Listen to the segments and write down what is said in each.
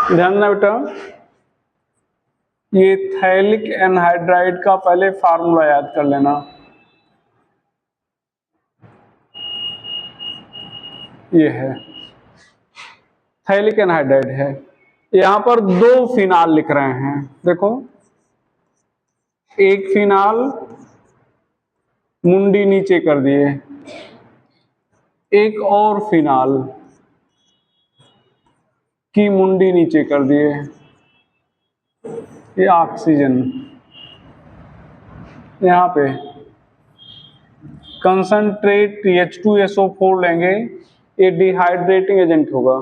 ध्यान देना बेटा, ये थैलिक एनहाइड्राइड का पहले फार्मूला याद कर लेना। ये है थैलिक एनहाइड्राइड है। यहां पर दो फिनाल लिख रहे हैं, देखो एक फिनाल मुंडी नीचे कर दिए, एक और फिनाल की मुंडी नीचे कर दिए। ये ऑक्सीजन यहाँ पे कंसंट्रेट H2SO4 लेंगे, ये डिहाइड्रेटिंग एजेंट होगा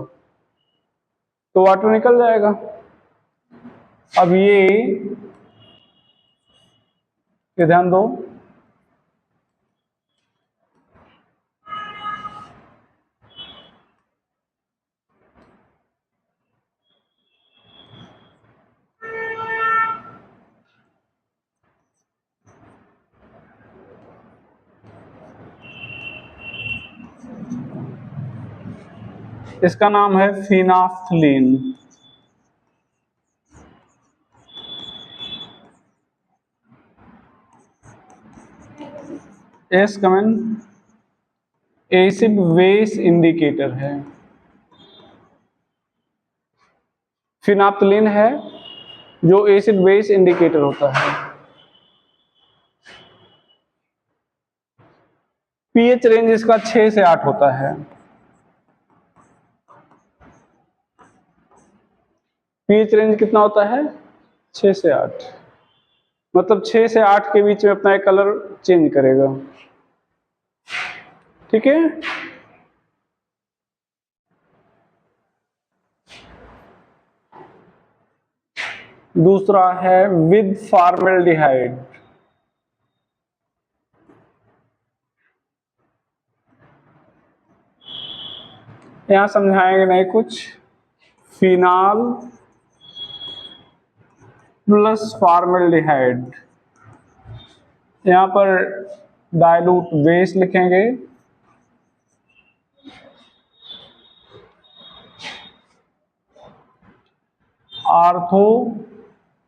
तो वाटर निकल जाएगा। अब ये ध्यान दो, इसका नाम है फिनाफ्थलीन। एस कमेन एसिड बेस इंडिकेटर है, फिनाफ्थलीन है जो एसिड बेस इंडिकेटर होता है। पीएच रेंज इसका 6 से 8 होता है। पीएच रेंज कितना होता है? 6 से 8, मतलब 6 से 8 के बीच में अपना एक कलर चेंज करेगा, ठीक है। दूसरा है विद फॉर्मेल्डिहाइड। यहां समझाएंगे नहीं कुछ, फिनाल प्लस फॉर्मेल्डिहाइड, यहां पर डाइल्यूट बेस लिखेंगे, ortho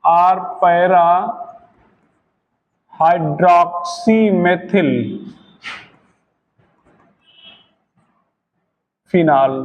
or para hydroxy methyl phenol.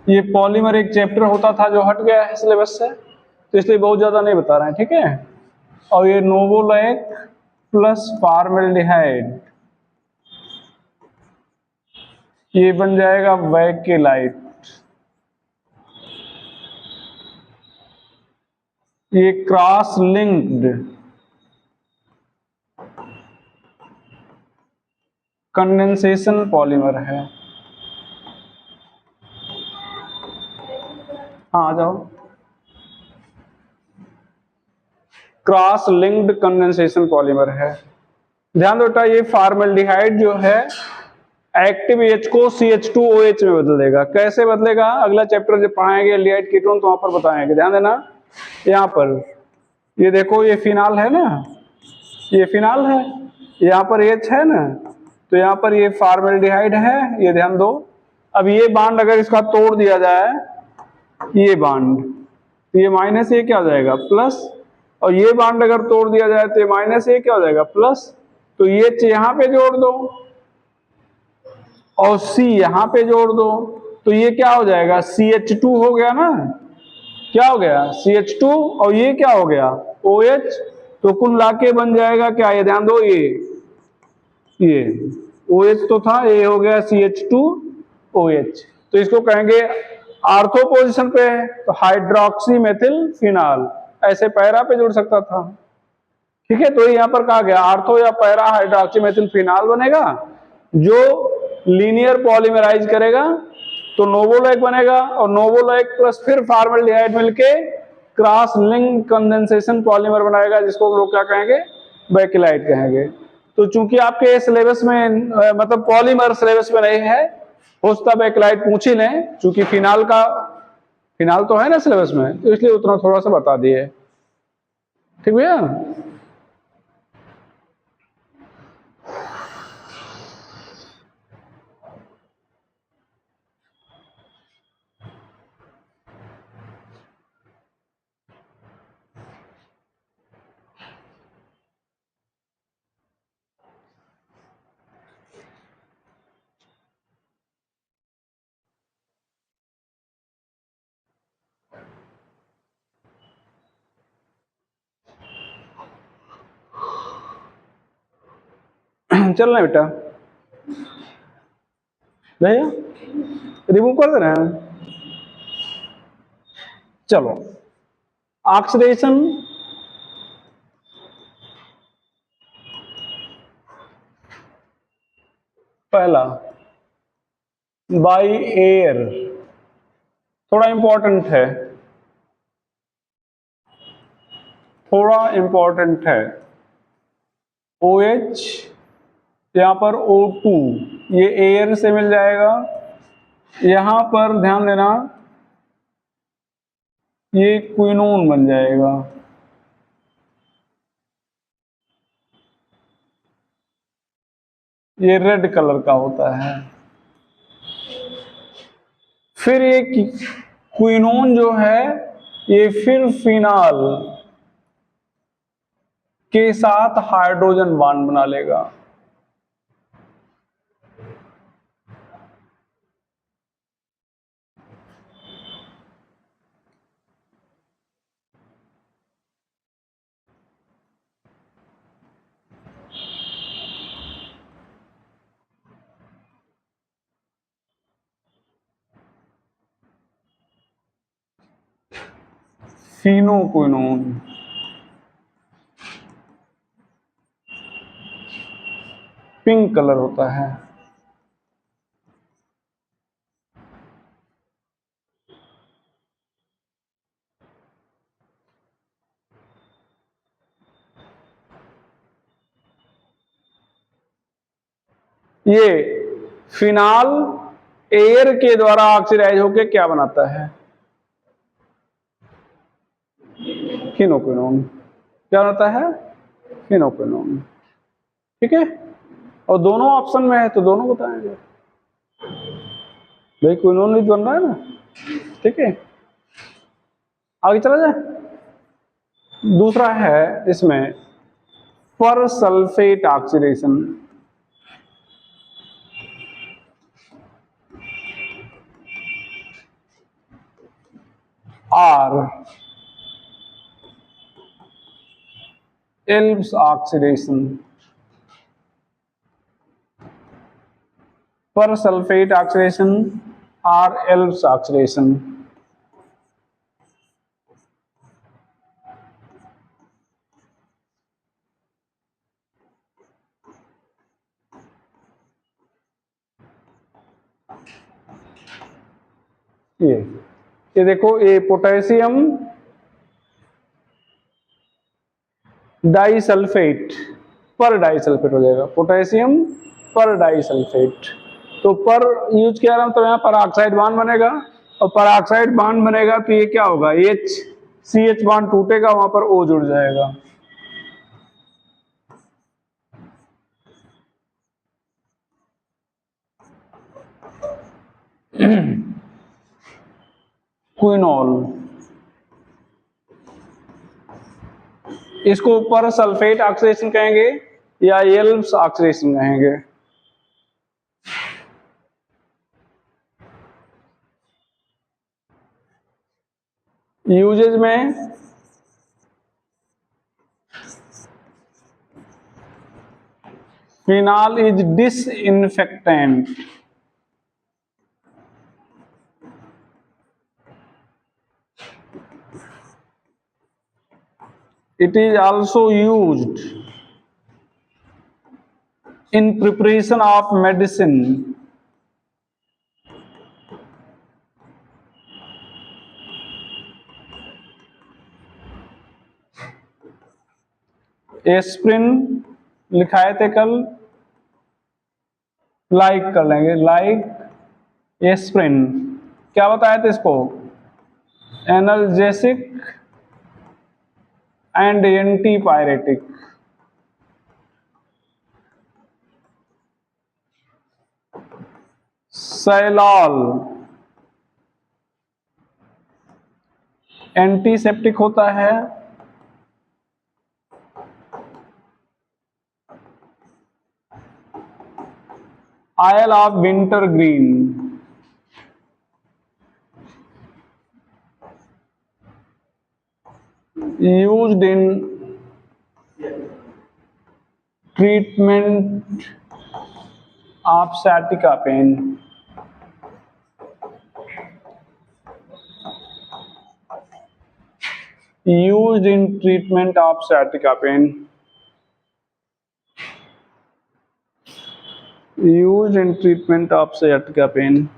ये पॉलीमर एक चैप्टर होता था जो हट गया है सिलेबस से, तो इसलिए बहुत ज्यादा नहीं बता रहे हैं, ठीक है। और ये नोवोलैक प्लस फॉर्मेल्डिहाइड, ये बन जाएगा वैकेलाइट। ये क्रॉस लिंक्ड कंडेंसेशन पॉलीमर है। हाँ आ जाओ, क्रॉस लिंक्ड कंडेंसेशन पॉलीमर है। ध्यान दो बेटा, ये फॉर्मेल्डिहाइड जो है एक्टिव H को CH2OH में बदल देगा। कैसे बदलेगा अगला चैप्टर जब पढ़ाएंगे एल्डिहाइड कीटोन तो वहां पर बताएंगे, ध्यान देना। यहाँ पर ये देखो, ये फिनाल है ना, ये फिनाल है, यहाँ पर H है ना, तो यहाँ पर ये फॉर्मेल्डिहाइड है, ये ध्यान दो। अब ये बांड अगर इसका तोड़ दिया जाए, ये बांड, तो ये माइनस, ये क्या हो जाएगा प्लस, और ये बांड अगर तोड़ दिया जाए तो ये माइनस, ये क्या हो जाएगा प्लस, तो ये यहाँ पे जोड़ दो और C यहाँ पे जोड़ दो, तो ये क्या हो जाएगा CH2 हो गया ना, क्या हो गया CH2, और ये क्या हो गया OH, तो कुल लाके बन जाएगा क्या, ये ध्यान दो, ये OH तो था, ये हो गया CH2OH, तो इसको कहेंगे आर्थो पोजीशन पे है तो हाइड्रोक्सी मेथिल फिनाल, ऐसे पैरा पे जोड़ सकता था, ठीक है। तो यहाँ पर कहा गया आर्थो या पैरा हाइड्रोक्सी मेथिल फिनाल बनेगा जो लीनियर पॉलीमराइज करेगा, तो नोवोलैक बनेगा, और नोवोलैक प्लस फिर फॉर्मेल्डिहाइड मिलके क्रॉस लिंक कंडेंसेशन पॉलीमर बनाएगा, जिसको लोग क्या कहेंगे, वैकेलाइट कहेंगे। तो चूंकि आपके सिलेबस में मतलब पॉलीमर सिलेबस में नहीं है, हो सकता है एक लाइट पूछ ही लें, चूंकि फिनाल तो है ना सिलेबस में, तो इसलिए उतना थोड़ा सा बता दिए। ठीक भैया। चल रहे बेटा भैया, रिमूव कर दे रहे हैं। चलो, ऑक्सीडेशन पहला बाय एयर, थोड़ा इंपॉर्टेंट है, थोड़ा इंपॉर्टेंट है। OH, यहां पर O2, ये एयर से मिल जाएगा। यहां पर ध्यान देना, ये क्विनोन बन जाएगा। ये रेड कलर का होता है। फिर ये क्विनोन जो है, ये फिर फिनाल के साथ हाइड्रोजन बॉन्ड बना लेगा। फिनोक्विनोन, पिंक कलर होता है। ये फिनाल एयर के द्वारा ऑक्सीडाइज होकर क्या बनाता है? फिनोक्विनोन। क्या बनाता है? फिनोक्विनोन। ठीक है, और दोनों ऑप्शन में है तो दोनों बताएंगे भाई, क्विनोन भी बन रहा है ना। ठीक है, आगे चला जाए। दूसरा है इसमें persulphate oxidation. Or Elbs oxidation. Persulphate oxidation, or Elbs oxidation. ये देखो, ये पोटेशियम डाइसल्फेट, पर डाइसल्फेट हो जाएगा, पोटेशियम पर डाइसल्फेट। तो पर यूज किया रहा तो यहाँ पर ऑक्साइड बॉन्ड बनेगा, और पर ऑक्साइड बॉन्ड बनेगा तो ये क्या होगा, CH बॉन्ड टूटेगा, वहां पर O जुड़ जाएगा। क्विनोल, इसको पर सल्फेट ऑक्सीडेशन कहेंगे या एल्ब्स ऑक्सीडेशन कहेंगे। यूजेज में phenol is disinfectant, it is also used in preparation of medicine. Aspirin, लिखाए थे कल, लाइक कर लेंगे, लाइक एस्प्रिन, क्या बताया था इसको, एनाल्जेसिक एंड एंटीपायरेटिक। सैलॉल एंटीसेप्टिक होता है, oil of winter green used in treatment of sciatica pain। used in treatment of sciatica pain, used in treatment of sciatica pain।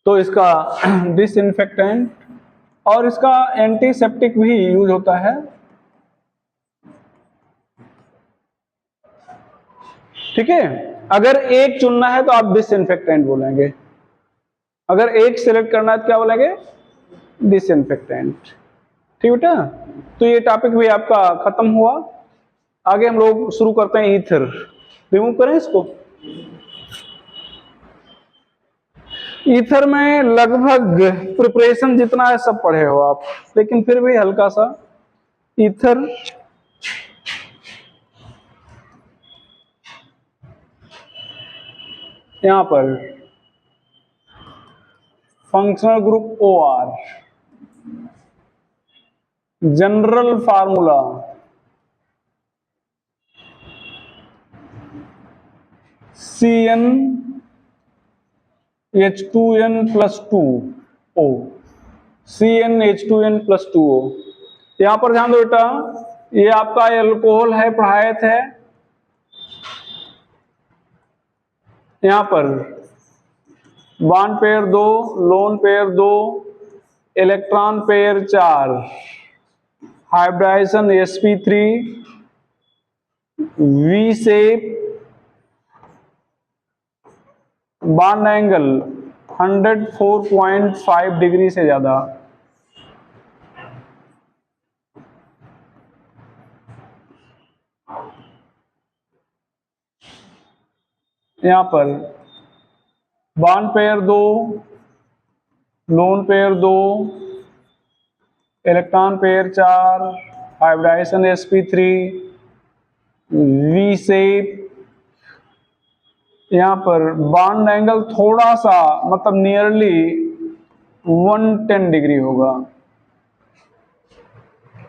तो इसका डिसइंफेक्टेंट और इसका एंटीसेप्टिक भी यूज होता है। ठीक है, अगर एक चुनना है तो आप डिसइंफेक्टेंट बोलेंगे, अगर एक सिलेक्ट करना है तो क्या बोलेंगे, डिसइंफेक्टेंट। ठीक बेटा, तो ये टॉपिक भी आपका खत्म हुआ। आगे हम लोग शुरू करते हैं ईथर। रिमूव करें इसको। ईथर में लगभग प्रिपरेशन जितना है सब पढ़े हो आप, लेकिन फिर भी हल्का सा ईथर यहां पर functional group OR, general formula CnH2n+2O, CnH2n+2O। यहां पर ध्यान दो बेटा, ये आपका एल्कोहल है, पढ़ाए थे। यहां पर bond pair 2, lone pair 2, electron pair 4, hybridisation sp3, V shape, bond angle 104.5 degree से ज्यादा। यहां पर bond pair 2, lone pair 2, electron pair 4, hybridisation sp3, V shape. यहां पर बॉन्ड एंगल थोड़ा सा मतलब नियरली 110 डिग्री होगा।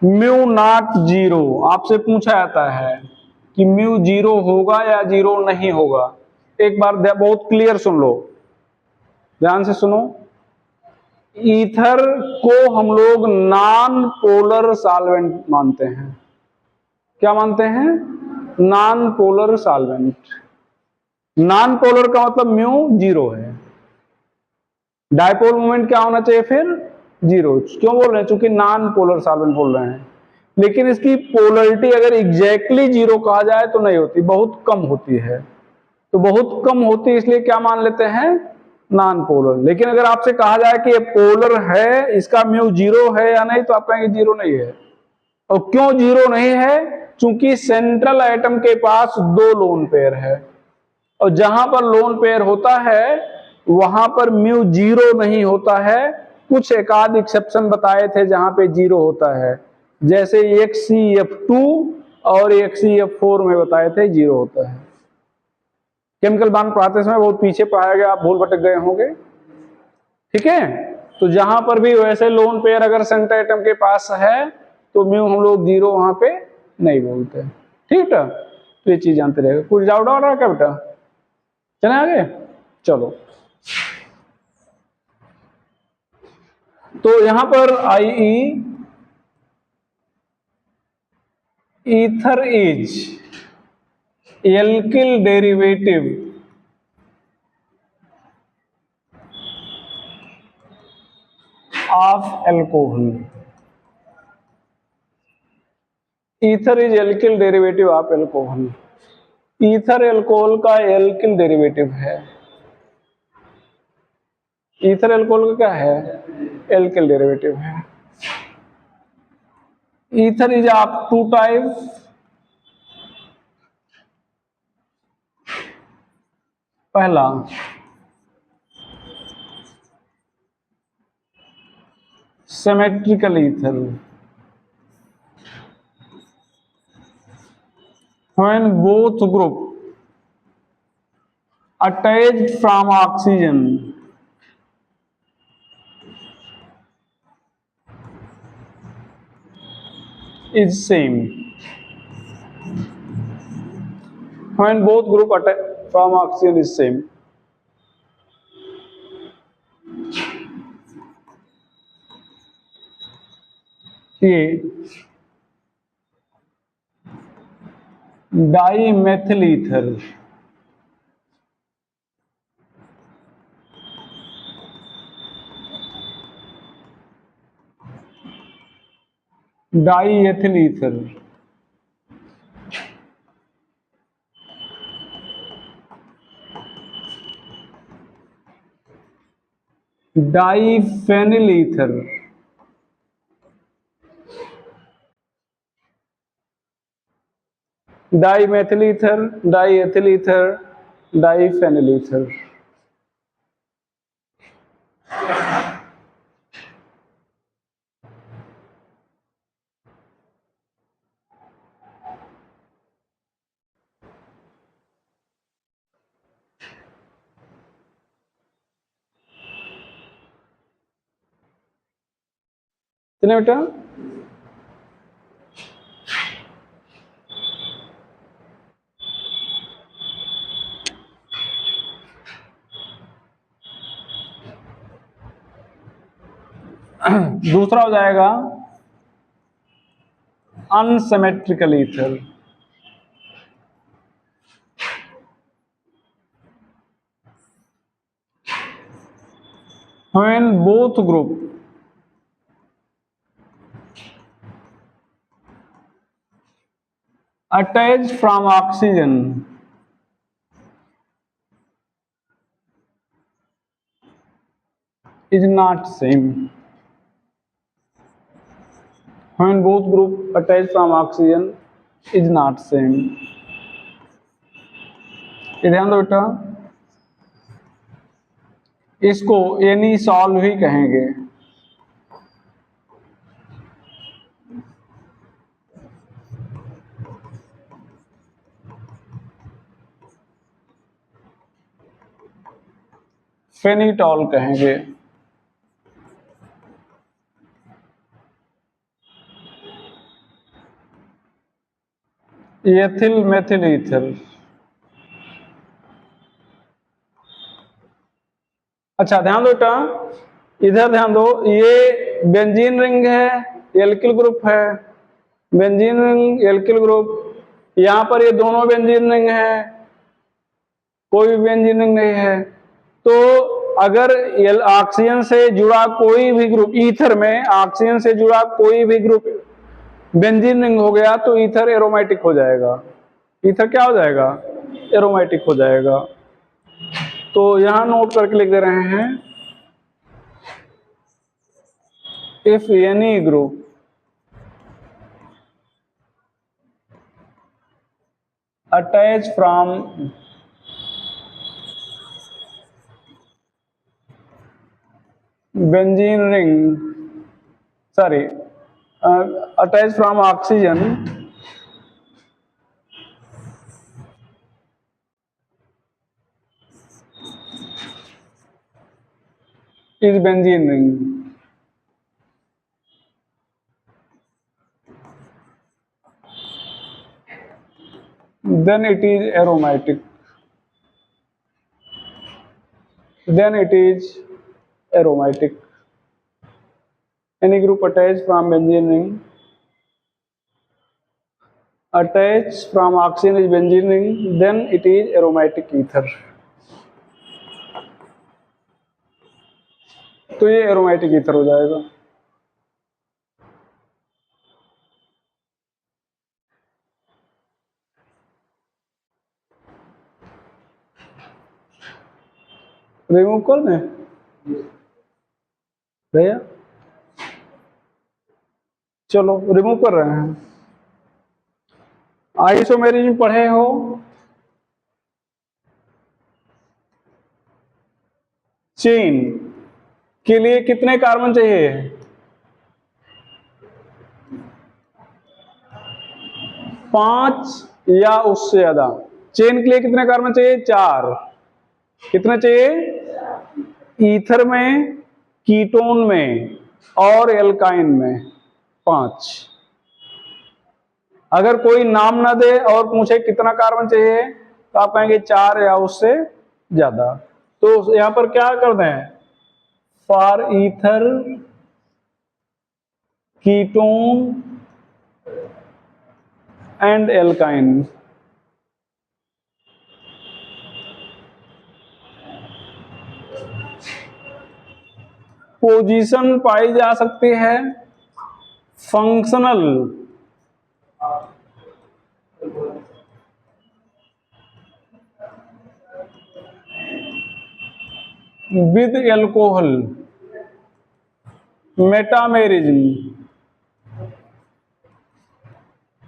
म्यू नॉट जीरो, आपसे पूछा जाता है कि म्यू जीरो होगा या जीरो नहीं होगा। एक बार बहुत क्लियर सुन लो, ध्यान से सुनो। ईथर को हम लोग नॉन पोलर सॉल्वेंट मानते हैं। क्या मानते हैं, non polar solvent. Non polar का मतलब म्यू जीरो है, डायपोल मोमेंट क्या होना चाहिए फिर, जीरो। क्यों बोल रहे हैं, चूंकि नॉन पोलर सॉल्वेंट बोल रहे हैं। लेकिन इसकी पोलरिटी अगर एग्जैक्टली जीरो कहा जाए तो नहीं होती, बहुत कम होती है। तो बहुत कम होती है, इसलिए क्या मान लेते हैं, नॉन पोलर। लेकिन अगर आपसे कहा जाए कि ये पोलर है, इसका म्यू जीरो है या नहीं, तो आप कहेंगे जीरो नहीं है। और क्यों जीरो नहीं है, चूंकि सेंट्रल एटम के पास 2 लोन पेयर है, और जहां पर लोन पेयर होता है वहां पर म्यू जीरो नहीं होता है। कुछ एक आध एक्सेप्शन बताए थे जहां पे जीरो होता है, जैसे HCF2 और HCF4 में बताए थे जीरो होता है। केमिकल बॉन्ड पढ़ाते समय बहुत पीछे पढ़ाया गया, आप भूल भटक गए होंगे। ठीक है, तो जहां पर भी वैसे लोन पेयर अगर सेंटर एटम के पास है तो म्यू हम लोग 0 वहां पे नहीं बोलते। ठीक है, तो ये चीज जानते रहेगा। कुछ डाउट आ रहा है क्या बेटा? चले आगे, चलो। तो यहां पर I ether is alkyl derivative of alcohol. Ether is alkyl derivative of alcohol. Ether alcohol का एल्किल डेरिवेटिव है। ईथर एल्कोहल का क्या है? एल्किल डेरिवेटिव है। Ether is of two type. पहला symmetrical ether, when both group attached from oxygen is same। when both group attached from oxygen is same। ये dimethyl ether, diethyl ether, diphenyl ether, dimethyl ether, diethyl ether, diphenyl ether. चलिए बेटा, दूसरा हो जाएगा unsymmetrical ether. when both group attached from oxygen is not same। when both group attached from oxygen is not same। ये ध्यान दो बेटा, इसको एनी सॉल्व ही कहेंगे। फेनिटॉल कहेंगे। Ethyl methyl ether. अच्छा ध्यान दो बेटा, इधर ध्यान दो, ये बेंजीन रिंग है, एल्किल ग्रुप है। बेंजीन रिंग एल्किल ग्रुप, यहां पर ये दोनों बेंजीन रिंग है, कोई भी बेंजीन रिंग नहीं है। तो अगर ऑक्सीजन से जुड़ा कोई भी ग्रुप, ईथर में ऑक्सीजन से जुड़ा कोई भी ग्रुप बेंजीन रिंग हो गया तो ईथर एरोमेटिक हो जाएगा। ईथर क्या हो जाएगा? एरोमेटिक हो जाएगा। तो यहां नोट करके लिख दे रहे हैं, if any group attach from benzene ring, sorry, attach from oxygen is benzene ring। then it is aromatic. Then it is aromatic. Any group attached from benzene ring, attached from oxygen is benzene ring, then it is aromatic ether. तो ये aromatic ether हो जाएगा। Remove कर दें भैया, चलो remove कर रहे हैं। आइसोमेरिज्म पढ़े हो? चेन के लिए कितने कार्बन चाहिए? 5 या उससे ज्यादा। चेन के लिए कितने कार्बन चाहिए? 4। कितने चाहिए? ईथर में, कीटोन में और एल्काइन में 5। अगर कोई नाम ना दे और पूछे कितना कार्बन चाहिए तो आप कहेंगे 4 या उससे ज्यादा। तो यहां पर क्या कर दें? For ether, ketone and alkyne. Position पाई जा सकती है फंक्शनल विद एल्कोहल मेटामेरिज्म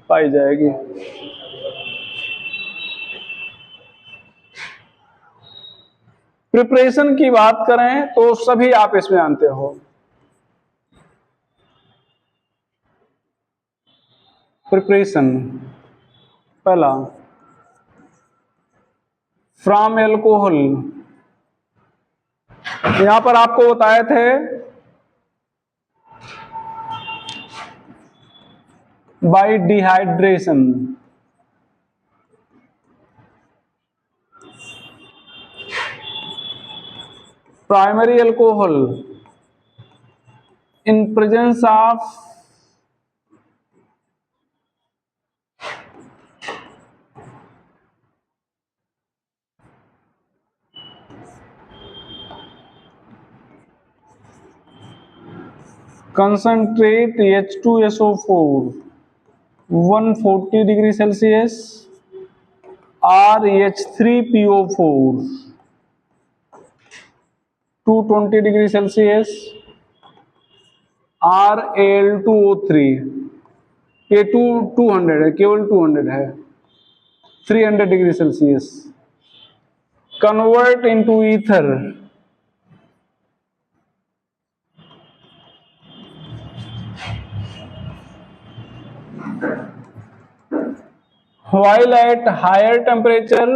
पाई जाएगी। प्रिपरेशन की बात करें तो सभी आप इसमें जानते हो। प्रिपरेशन पहला फ्रॉम एल्कोहल, यहां पर आपको बताए थे bye dehydration. Primary alcohol in presence of concentrate H2SO4 140 degree Celsius, RH3PO4 220 degree Celsius, RAl2O3 ये 200 है, केवल 200 है, 300 degree Celsius. Convert into ether, while at higher temperature,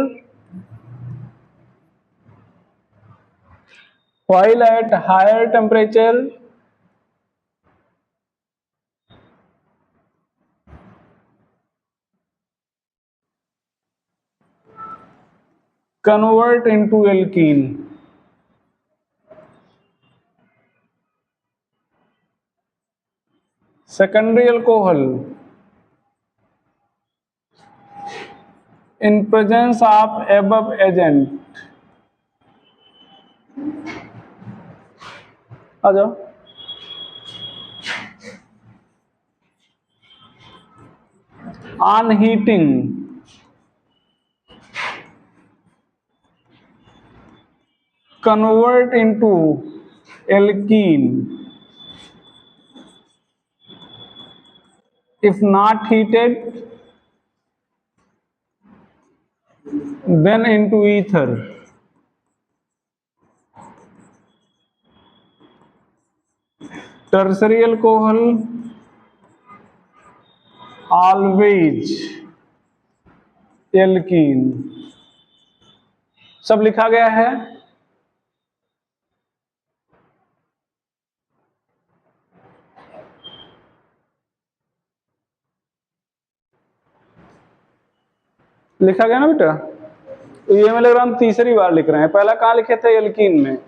convert into alkene. Secondary alcohol in presence of above agent, आ जाओ, on heating convert into alkene, if not heated then into ether. Tertiary alcohol always alkene। सब लिखा गया है। लिखा गया ना बेटा। तो ये मिलेगा हम तीसरी बार लिख रहे हैं, पहला कहाँ लिखे थे एल्कीन में,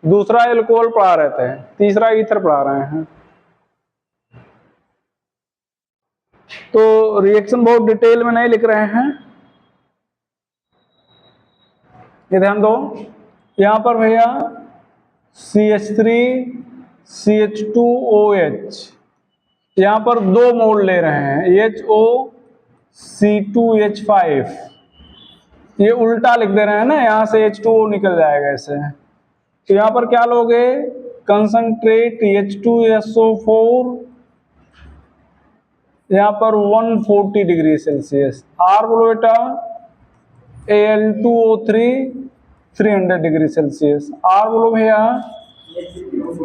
दूसरा एल्कोहल पढ़ा रहे थे, तीसरा ईथर पढ़ा रहे हैं। तो रिएक्शन बहुत डिटेल में नहीं लिख रहे हैं, ये ध्यान दो। यहां पर भैया CH3 CH2OH, यहां पर दो मोल ले रहे हैं, HO C2H5, ये उल्टा लिख दे रहे हैं ना, यहां से H2O निकल जाएगा ऐसे। तो यहां पर क्या लोगे, कंसंट्रेट H2SO4, यहां पर 140 डिग्री सेल्सियस। R बोलो बेटा, Al2O3 300 डिग्री सेल्सियस। R बोलो भैया,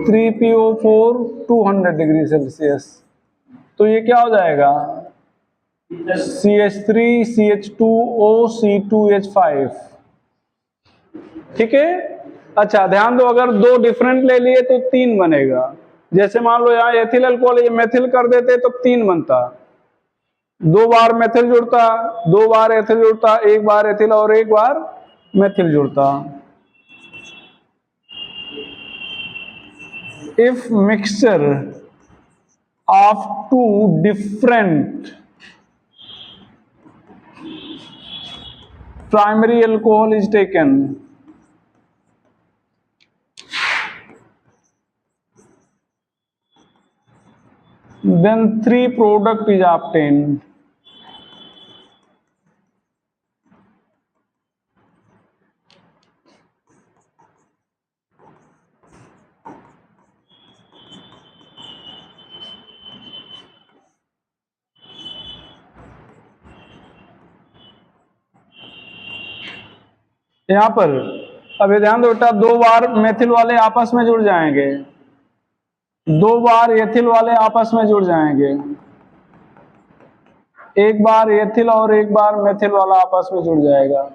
3PO4 200 डिग्री सेल्सियस। तो ये क्या हो जाएगा, CH3 CH2O C2H5, ठीक है। अच्छा ध्यान दो, अगर दो डिफरेंट ले लिए तो तीन बनेगा। जैसे मान लो यहाँ एथिल अल्कोहल, ये मेथिल कर देते तो तीन बनता, दो बार मेथिल जुड़ता, दो बार एथिल जुड़ता, एक बार एथिल और एक बार मेथिल जुड़ता। If mixture of two different primary alcohol is taken, then 3 product is obtained. यहां पर अभी ध्यान दो बेटा, दो बार मेथिल वाले आपस में जुड़ जाएंगे, दो बार एथिल वाले आपस में जुड़ जाएंगे, एक बार एथिल और एक बार मेथिल वाला आपस में जुड़ जाएगा।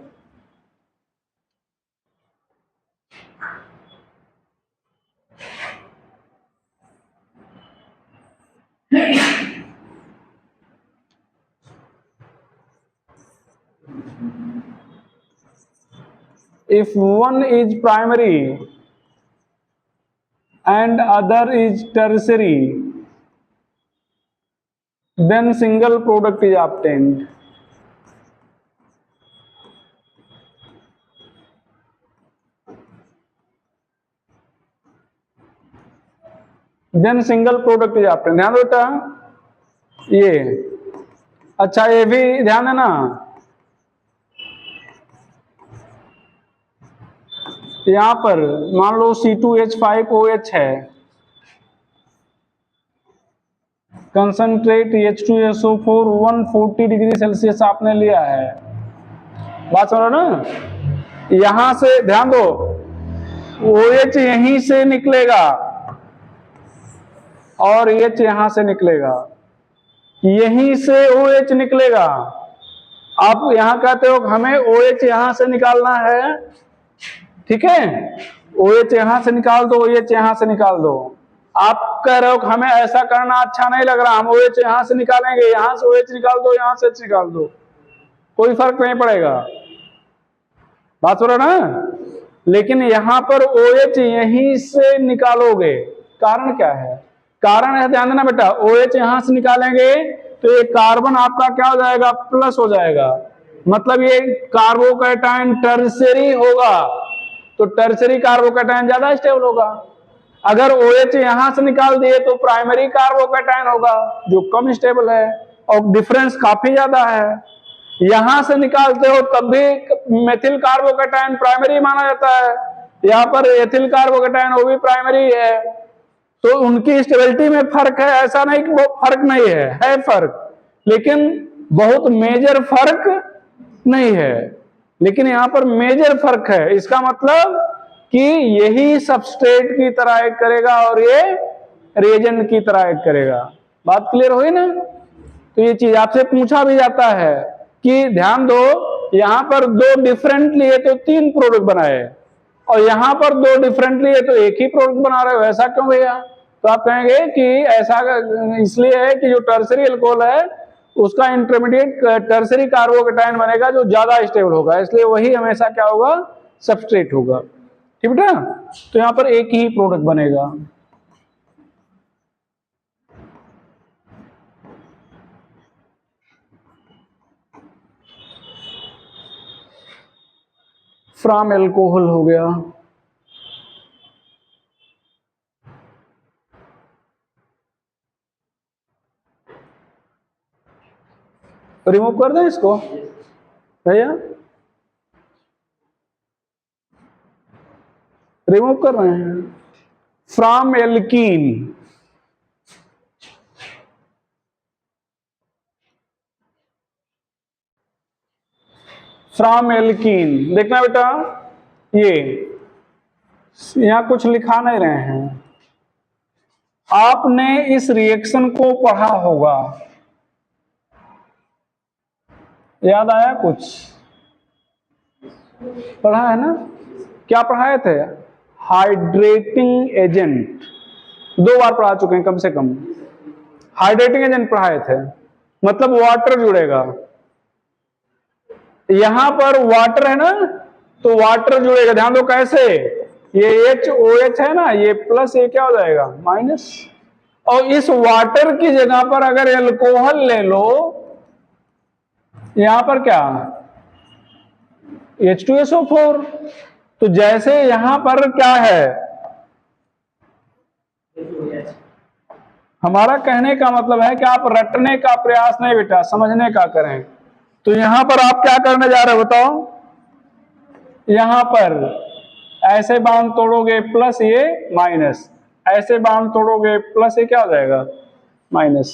If one is primary and other is tertiary, then single product is obtained. Then single product is obtained. ध्यान दो बेटा, ये अच्छा, ये भी ध्यान है ना, यहां पर मान लो C2H5OH है, कंसंट्रेट H2SO4 140 डिग्री सेल्सियस आपने लिया है, बात समझो ना। यहां से ध्यान दो, OH यहीं से निकलेगा और H यहां से निकलेगा, यहीं से OH निकलेगा। आप यहां कहते हो हमें OH यहां से निकालना है, ठीक है, OH यहां से निकाल दो, OH यहां से निकाल दो। आप कह रहे हो कि हमें ऐसा करना अच्छा नहीं लग रहा, हम OH यहां से निकालेंगे, यहां से OH निकाल दो, यहां से H निकाल दो, कोई फर्क नहीं पड़ेगा, बात हो रहा ना। लेकिन यहां पर OH यहीं से निकालोगे, कारण क्या है, कारण है ध्यान देना बेटा, OH यहां से निकालेंगे तो ये कार्बन आपका क्या हो जाएगा, प्लस हो जाएगा, मतलब ये कार्बोकैटायन टर्शियरी होगा, तो टर्शियरी कार्बोकैटायन ज्यादा स्टेबल होगा। अगर OH यहां से निकाल दिए तो प्राइमरी कार्बोकैटायन होगा जो कम स्टेबल है और डिफरेंस काफी ज्यादा है। यहां से निकालते हो तब भी मेथिल कार्बोकैटायन प्राइमरी माना जाता है, यहाँ पर एथिल कार्बोकैटायन वो भी प्राइमरी है, तो उनकी स्टेबिलिटी में फर्क है, ऐसा नहीं कि वो फर्क नहीं है फर्क, लेकिन बहुत मेजर फर्क नहीं है, लेकिन यहाँ पर मेजर फर्क है। इसका मतलब कि यही सबस्ट्रेट की तरह एक्ट करेगा और ये रिएजेंट की तरह एक्ट करेगा। बात क्लियर हुई ना। तो ये चीज आपसे पूछा भी जाता है कि ध्यान दो, यहां पर दो डिफरेंट लिए तो 3 प्रोडक्ट बनाए और यहां पर दो डिफरेंट लिए तो एक ही प्रोडक्ट बना रहे हो, ऐसा क्यों भैया? तो आप कहेंगे कि ऐसा इसलिए है कि जो टर्शियरी अल्कोहल है उसका इंटरमीडिएट टर्सरी कार्बोकेटायन बनेगा जो ज्यादा स्टेबल होगा, इसलिए वही हमेशा क्या होगा, सबस्ट्रेट होगा। ठीक बेटा, तो यहां पर एक ही प्रोडक्ट बनेगा। फ्रॉम एल्कोहल हो गया, रिमूव कर दें इसको भैया, रिमूव कर रहे हैं। फ्रॉम एल्कीन, फ्रॉम एल्कीन, देखना बेटा ये यहां कुछ लिखा नहीं रहे हैं, आपने इस रिएक्शन को पढ़ा होगा, याद आया कुछ, पढ़ा है ना, क्या पढ़ाए थे, हाइड्रेटिंग एजेंट, 2 बार पढ़ा चुके हैं कम से कम, हाइड्रेटिंग एजेंट पढ़ाए थे, मतलब वाटर जुड़ेगा, यहां पर वाटर है ना, तो वाटर जुड़ेगा, ध्यान दो कैसे, ये HOH है ना, ये प्लस ये क्या हो जाएगा माइनस, और इस वाटर की जगह पर अगर एल्कोहल ले लो, यहां पर क्या H2SO4, तो जैसे यहां पर क्या है, हमारा कहने का मतलब है कि आप रटने का प्रयास नहीं बेटा, समझने का करें। तो यहां पर आप क्या करने जा रहे हो बताओ, यहां पर ऐसे बांध तोड़ोगे प्लस ये माइनस, ऐसे बांध तोड़ोगे प्लस ये क्या हो जाएगा माइनस,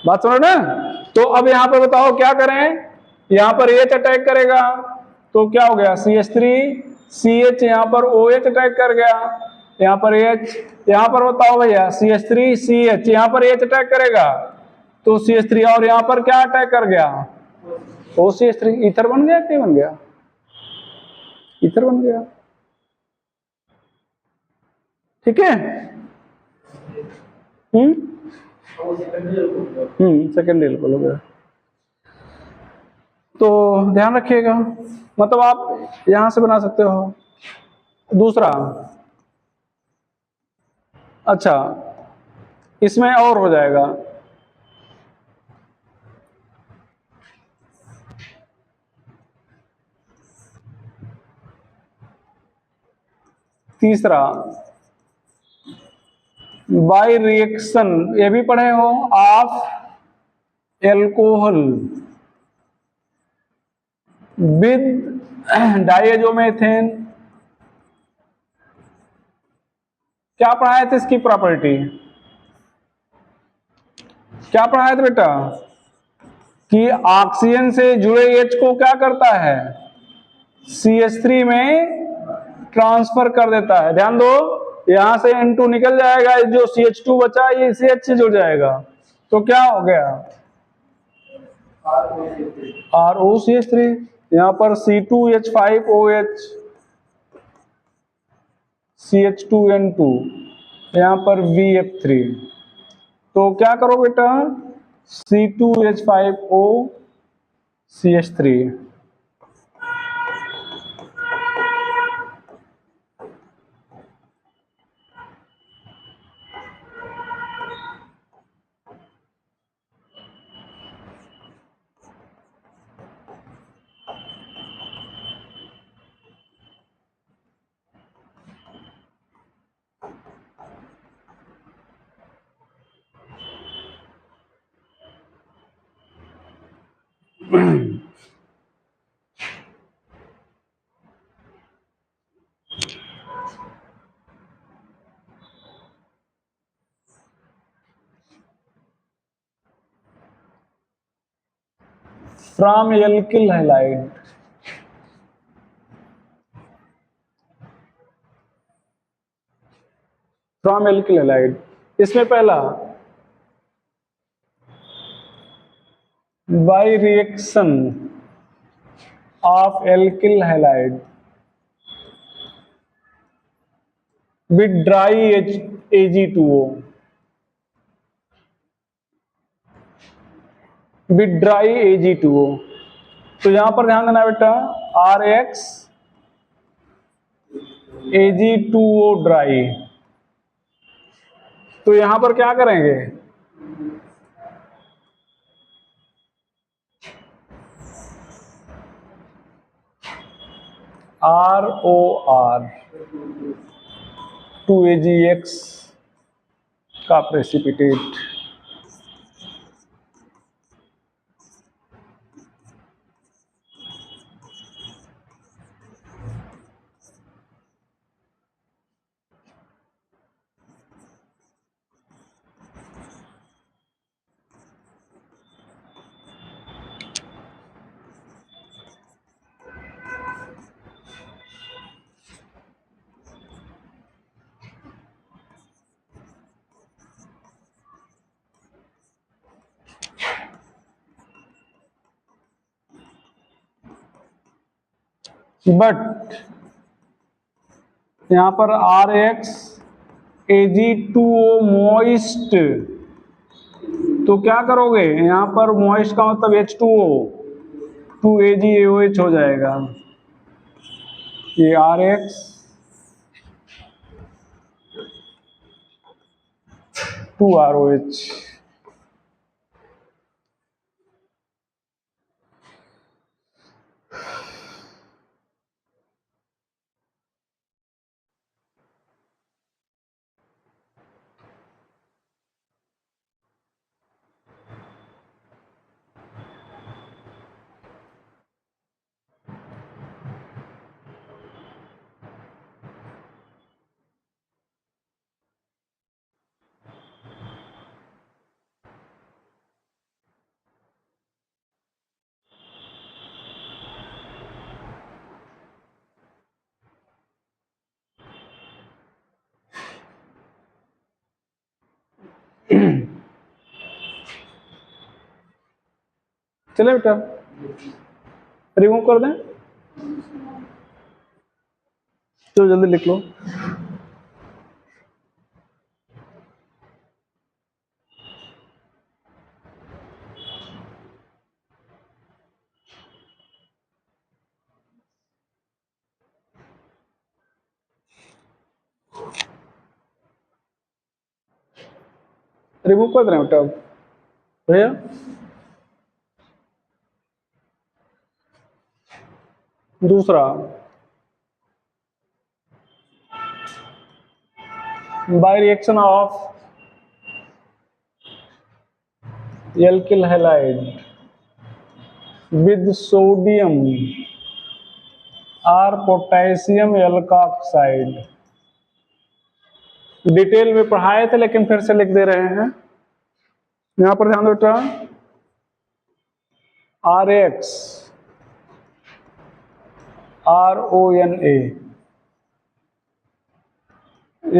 बात समझ ना। तो अब यहां पर बताओ क्या करें, यहां पर H अटैक करेगा तो क्या हो गया CH3, CH यहां पर OH अटैक कर गया, यहां पर H, यहां पर बताओ भैया CH3 CH, यहां पर H अटैक करेगा तो CH3, और यहां पर क्या अटैक कर गया OCH3, ईथर बन गया, क्या बन गया, ईथर बन गया। ठीक है, सेकेंडरी एल्कोहल हो गया। तो ध्यान रखिएगा, मतलब आप यहां से बना सकते हो। दूसरा, अच्छा इसमें और हो जाएगा, तीसरा बाय रिएक्शन, ये भी पढ़े हो, ऑफ एल्कोहल विद डाइएजोमेथेन, क्या पढ़ाए थे इसकी प्रॉपर्टी, क्या पढ़ाए थे बेटा, कि ऑक्सीजन से जुड़े H को क्या करता है CH3 में ट्रांसफर कर देता है, ध्यान दो यहां से N2 निकल जाएगा, जो CH2 बचा ये CH से जुड़ जाएगा, तो क्या हो गया ROCH3, यहां पर C2H5OH CH2N2, यहां पर VF3, तो क्या करो बेटा C2H5O CH3, from alkyl halide, from alkyl halide, इसमें पहला by reaction of alkyl halide with dry AG2O, with dry Ag2O। तो यहां पर ध्यान देना बेटा, RX Ag2O ड्राई। तो यहां पर क्या करेंगे, ROR 2AgX का प्रेसिपिटेट। बट यहां पर RX Ag2O मॉइस्ट, तो क्या करोगे, यहां पर मॉइस्ट का मतलब H2O, 2AgAOH हो जाएगा। ये RX 2ROH। चले बेटा, रिमूव कर दें, तो जल्दी लिख लो। रिमूव कर रहे हैं बेटा भैया। दूसरा, by reaction of alkyl halide with sodium और पोटेशियम एल्कोक्साइड। डिटेल में पढ़ाए थे लेकिन फिर से लिख दे रहे हैं। यहां पर ध्यान दो बेटा, RX RONA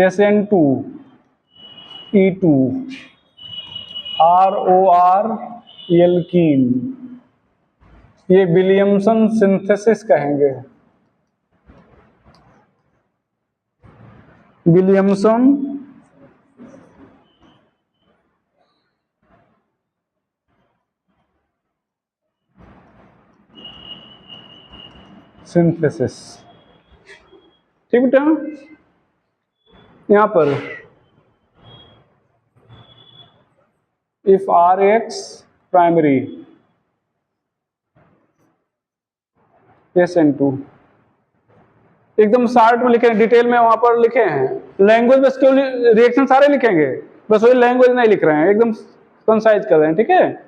SN2 E2 ROR alkene, ये विलियमसन सिंथेसिस कहेंगे, विलियमसन सिंथेसिस। ठीक बेटा, यहां पर इफ RX प्राइमरी SN2, एकदम शार्ट में लिखे हैं, डिटेल में वहां पर लिखे हैं। लैंग्वेज बस क्यों, रिएक्शन सारे लिखेंगे, बस वही लैंग्वेज नहीं लिख रहे हैं, एकदम कंसाइज कर रहे हैं। ठीक है,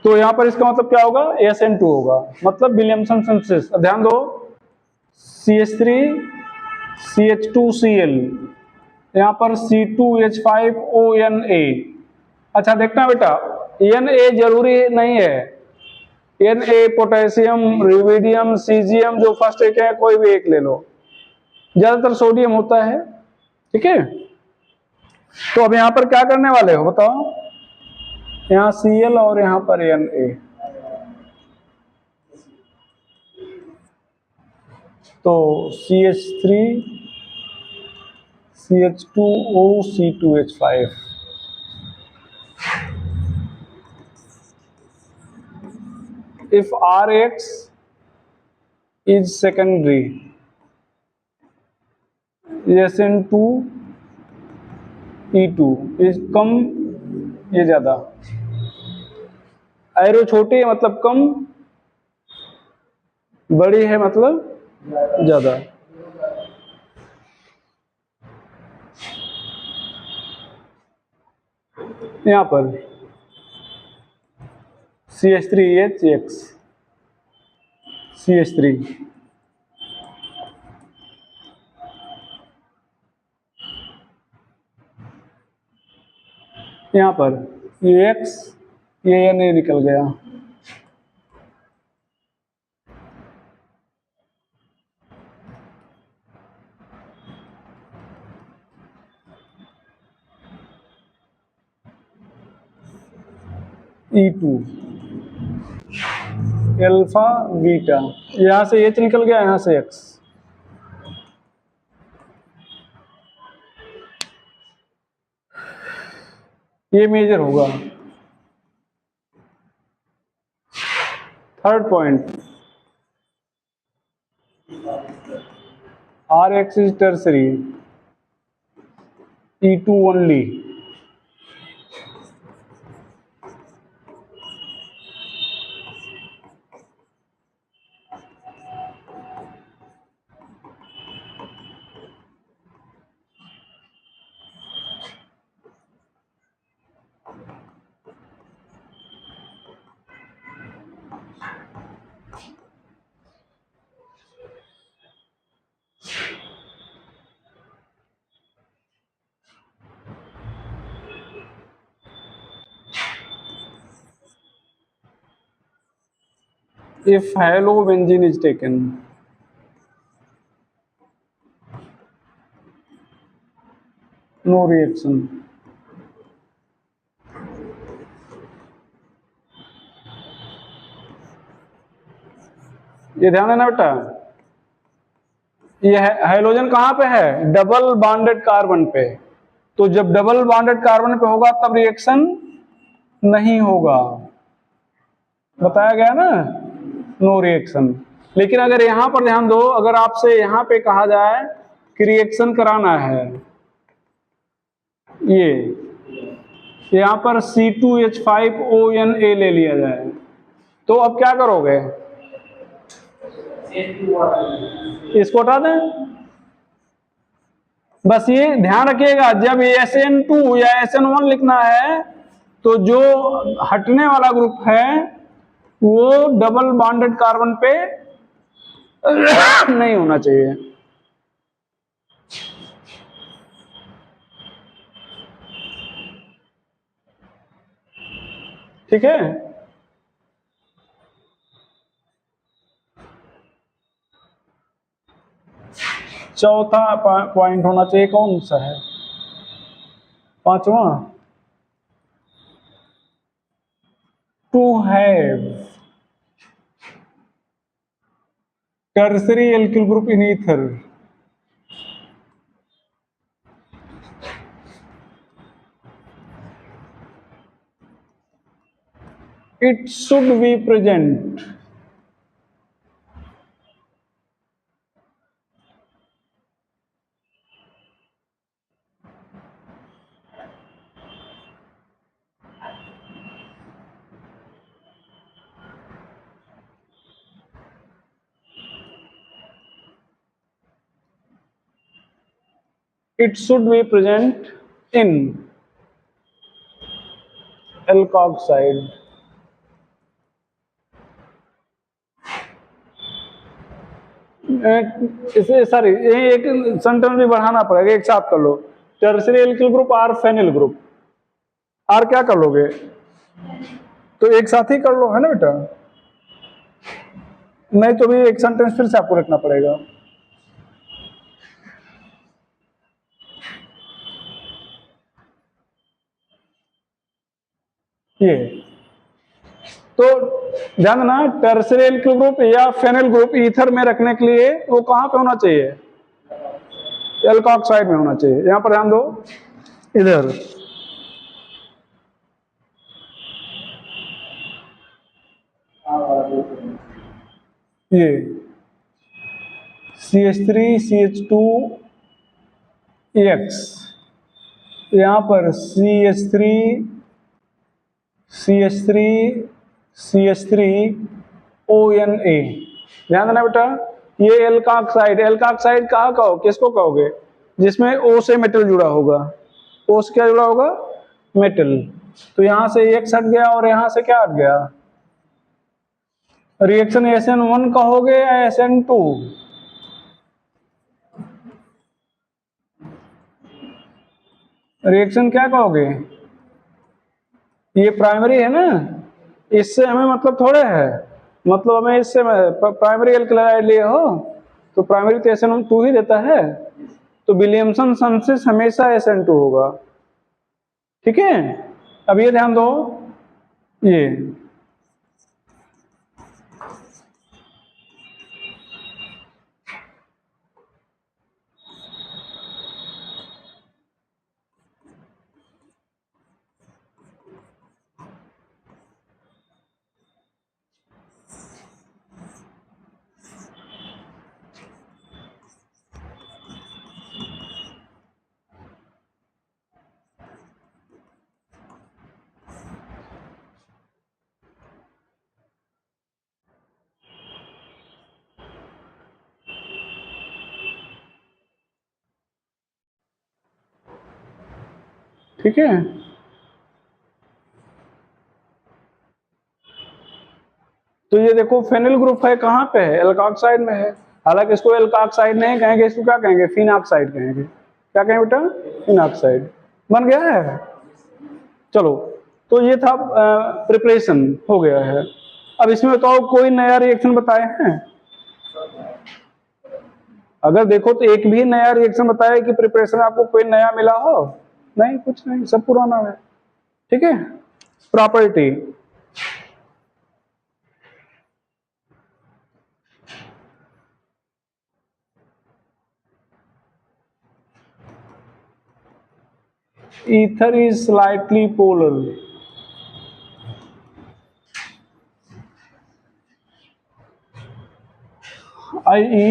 तो यहां पर इसका मतलब क्या होगा, SN2 होगा, मतलब विलियमसन सिंथेसिस। ध्यान दो, CH3 CH2Cl, यहां पर C2H5ONA। अच्छा देखना बेटा, Na जरूरी नहीं है, Na पोटेशियम, रुबिडियम, सीजियम, जो फर्स्ट एक है कोई भी एक ले लो, ज्यादातर सोडियम होता है। ठीक है, तो अब यहां पर क्या करने वाले हो बताओ, यहां Cl और यहां पर Na, तो CH3 CH2O C2H5, if Rx is secondary, SN2 E2 is come, ये ज्यादा, एरो छोटी है मतलब कम, बड़ी है मतलब ज्यादा। यहां पर CH3HX CH3, यहां पर ये X, ये नहीं निकल गया, E2 अल्फा बीटा, यहां से H निकल गया, यहां से X। ये मेजर होगा। Third point, Rx is tertiary, E2 only। If halobenzene is taken, no reaction। ये ध्यान देना बेटा, ये हाइड्रोजन कहां पे है, डबल बॉन्डेड कार्बन पे, तो जब डबल बॉन्डेड कार्बन पे होगा तब रिएक्शन नहीं होगा, बताया गया ना, नो रिएक्शन। लेकिन अगर यहां पर ध्यान दो, अगर आपसे यहां पे कहा जाए कि रिएक्शन कराना है, ये यहां पर C2H5ONA ले लिया जाए, तो अब क्या करोगे, इसको हटा दें। बस ये ध्यान रखिएगा, जब SN2 या SN1 लिखना है तो जो हटने वाला ग्रुप है वो डबल बॉन्डेड कार्बन पे नहीं होना चाहिए। ठीक है, चौथा पॉइंट होना चाहिए, कौन सा है, पांचवा, to have tertiary alkyl group in ether. It should be present in alkoxide। इसे सॉरी, यही एक सेंटेंस भी बढ़ाना पड़ेगा, एक साथ कर लो, tertiary alkyl group or phenyl group, or क्या कर लोगे, तो एक साथ ही कर लो, है ना बेटा, नहीं तो भी एक सेंटेंस फिर से आपको रखना पड़ेगा। ये तो ध्यान देना, टर्सरी एल्किल ग्रुप या फेनिल ग्रुप ईथर में रखने के लिए वो कहां पे होना चाहिए, एल्कोक्साइड में होना चाहिए। यहां पर ध्यान दो, इधर ये CH3 CH2 EX, यहाँ पर CH3 CH3 CH3 ONA। ध्यान देना बेटा, ये एल्काक्साइड, एल्काक्साइड कहाँ कहो, किसको कहोगे, जिसमें O से मेटल जुड़ा होगा। O से क्या जुड़ा होगा, मेटल। तो यहां से एक हट गया और यहां से क्या हट गया, रिएक्शन SN1 कहोगे या SN2, रिएक्शन क्या कहोगे, ये प्राइमरी है ना, इससे हमें मतलब थोड़े है, मतलब हमें इससे प्राइमरी एल्कलाइड लिए हो तो प्राइमरी तो SN2 ही देता है, तो विलियमसन संश्लेष हमेशा SN2 होगा। ठीक है, अब ये ध्यान दो, ये ठीक है, तो ये देखो फेनिल ग्रुप है, कहाँ पे है, एल्काक्साइड में है। हालांकि इसको एल्काक्साइड नहीं कहेंगे, इसको क्या कहेंगे, फिनाक्साइड कहेंगे। क्या कहें बेटा, फिनाक्साइड। बन गया है, चलो। तो ये था, प्रिपरेशन हो गया है। अब इसमें बताओ कोई नया रिएक्शन बताए हैं, अगर देखो तो एक भी नया रिएक्शन बताया कि प्रिपरेशन आपको कोई नया मिला हो, नहीं, कुछ नहीं, सब पुराना है। ठीक है, property, ether is slightly polar, i.e.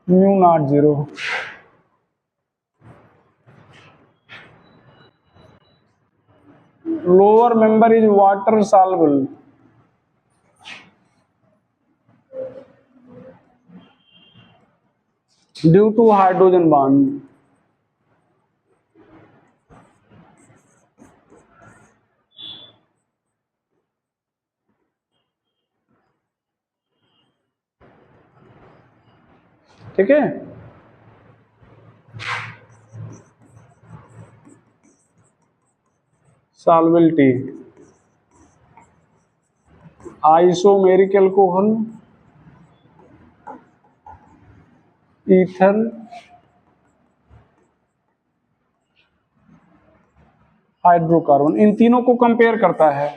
mu naught 0, lower member is water soluble, due to hydrogen bond। ठीक है, solubility, isomeric alcohol, ether, hydrocarbon, इन तीनों को कंपेयर करता है।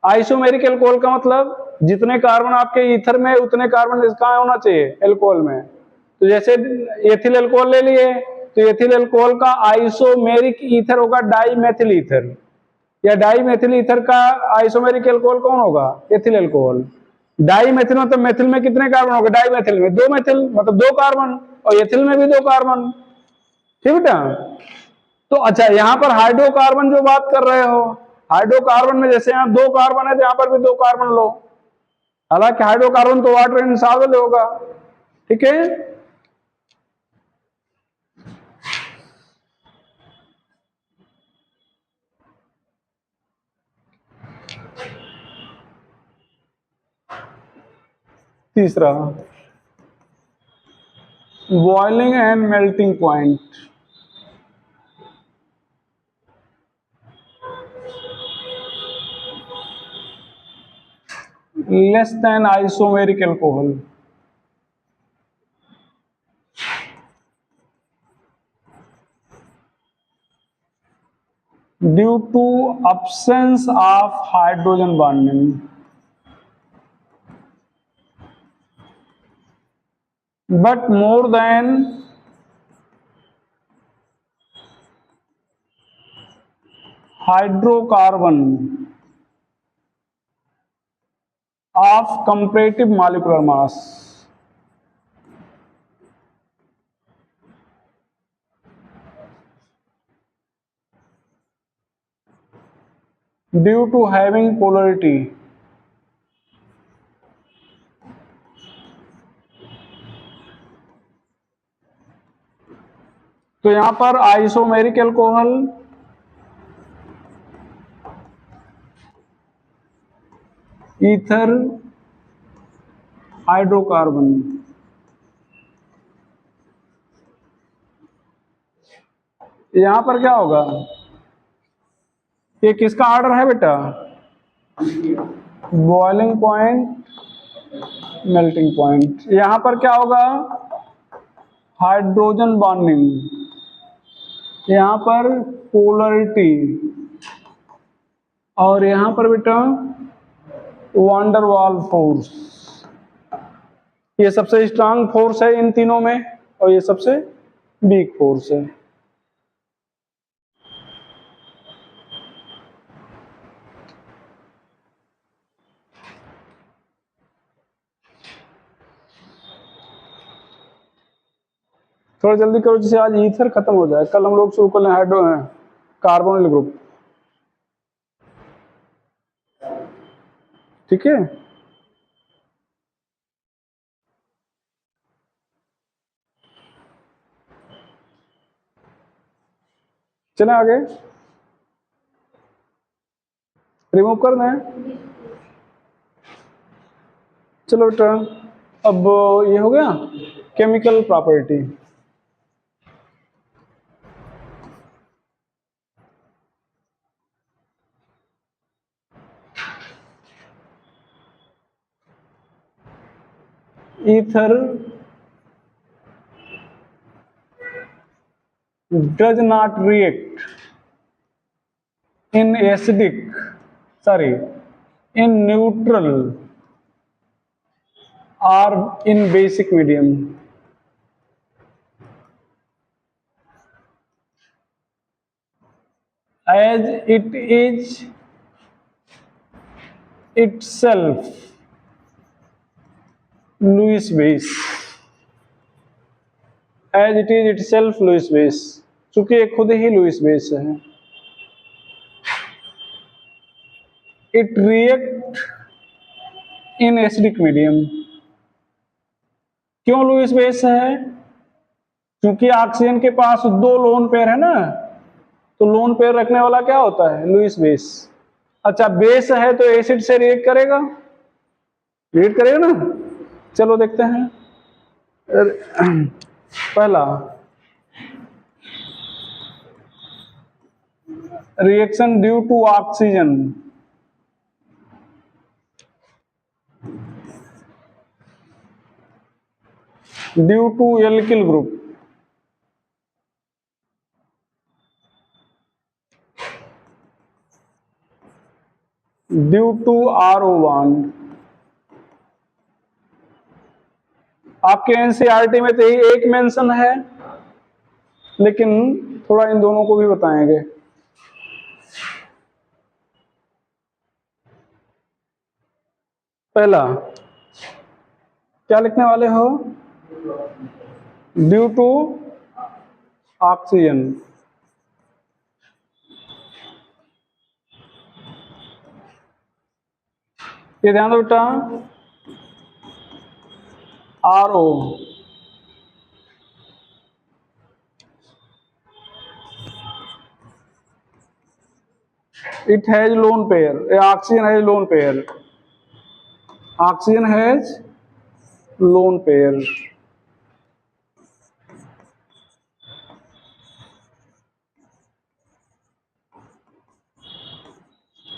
आइसोमेरिक एल्कोहल का मतलब जितने कार्बन आपके ईथर में उतने कार्बन कहाँ होना चाहिए, एल्कोहल में। तो जैसे एथिल एल्कोहल ले लिए, तो एथिल एल्कोहल का आइसोमेरिक ईथर होगा डाई मेथिल ईथर, या डाई मेथिल ईथर का आइसोमेरिक एल्कोहल कौन होगा, एथिल एल्कोहल। डाई मेथिल मतलब मेथिल में कितने कार्बन होगा, डाई मेथिल में दो मेथिल मतलब दो कार्बन, और एथिल में भी दो कार्बन। ठीक बेटा, तो अच्छा यहाँ पर हाइड्रोकार्बन जो बात कर रहे हो, हाइड्रोकार्बन में जैसे यहाँ दो कार्बन है तो यहाँ पर भी दो कार्बन लो, हालांकि हाइड्रोकार्बन तो वाटर इनसॉल्युबल होगा। ठीक है, तीसरा boiling and melting point, less than isomeric alcohol, due to absence of hydrogen bonding, but more than hydrocarbon of comparative molecular mass. Due to having polarity. तो यहां पर आइसोमेरिक एल्कोहल, ईथर, हाइड्रोकार्बन, यहां पर क्या होगा, ये किसका ऑर्डर है बेटा, बॉइलिंग पॉइंट, मेल्टिंग पॉइंट। यहां पर क्या होगा, हाइड्रोजन बॉन्डिंग, यहां पर पोलरिटी, और यहां पर बेटा वांडर वाल फोर्स। ये सबसे स्ट्रांग फोर्स है इन तीनों में, और ये सबसे वीक फोर्स है। थोड़ा जल्दी करो जिससे आज ईथर खत्म हो जाए, कल हम लोग शुरू कर लें हाइड्रो कार्बोनिल ग्रुप। ठीक है, चले आगे, रिमूव कर दें। चलो बेटा, अब ये हो गया chemical property. Ether does not react in acidic, sorry, in neutral or in basic medium। as it is itself Lewis base, as it is itself Lewis base, चूंकि ये खुद ही लुईस बेस है। It react in acidic medium. क्यों Lewis base है, क्योंकि oxygen के पास दो lone pair है ना, तो लोन पेयर रखने वाला क्या होता है, लुईस बेस। अच्छा, बेस है तो एसिड से रिएक्ट करेगा, रिएक्ट करेगा ना। चलो देखते हैं। पहला reaction due to oxygen, due to alkyl group, due to RO bond. आपके एनसीईआरटी में तो यही एक मेंशन है, लेकिन थोड़ा इन दोनों को भी बताएंगे। पहला क्या लिखने वाले हो, ड्यू टू ऑक्सीजन, ये ध्यान दो बेटा, RO, it has lone pair, oxygen has lone pair, oxygen has lone pair,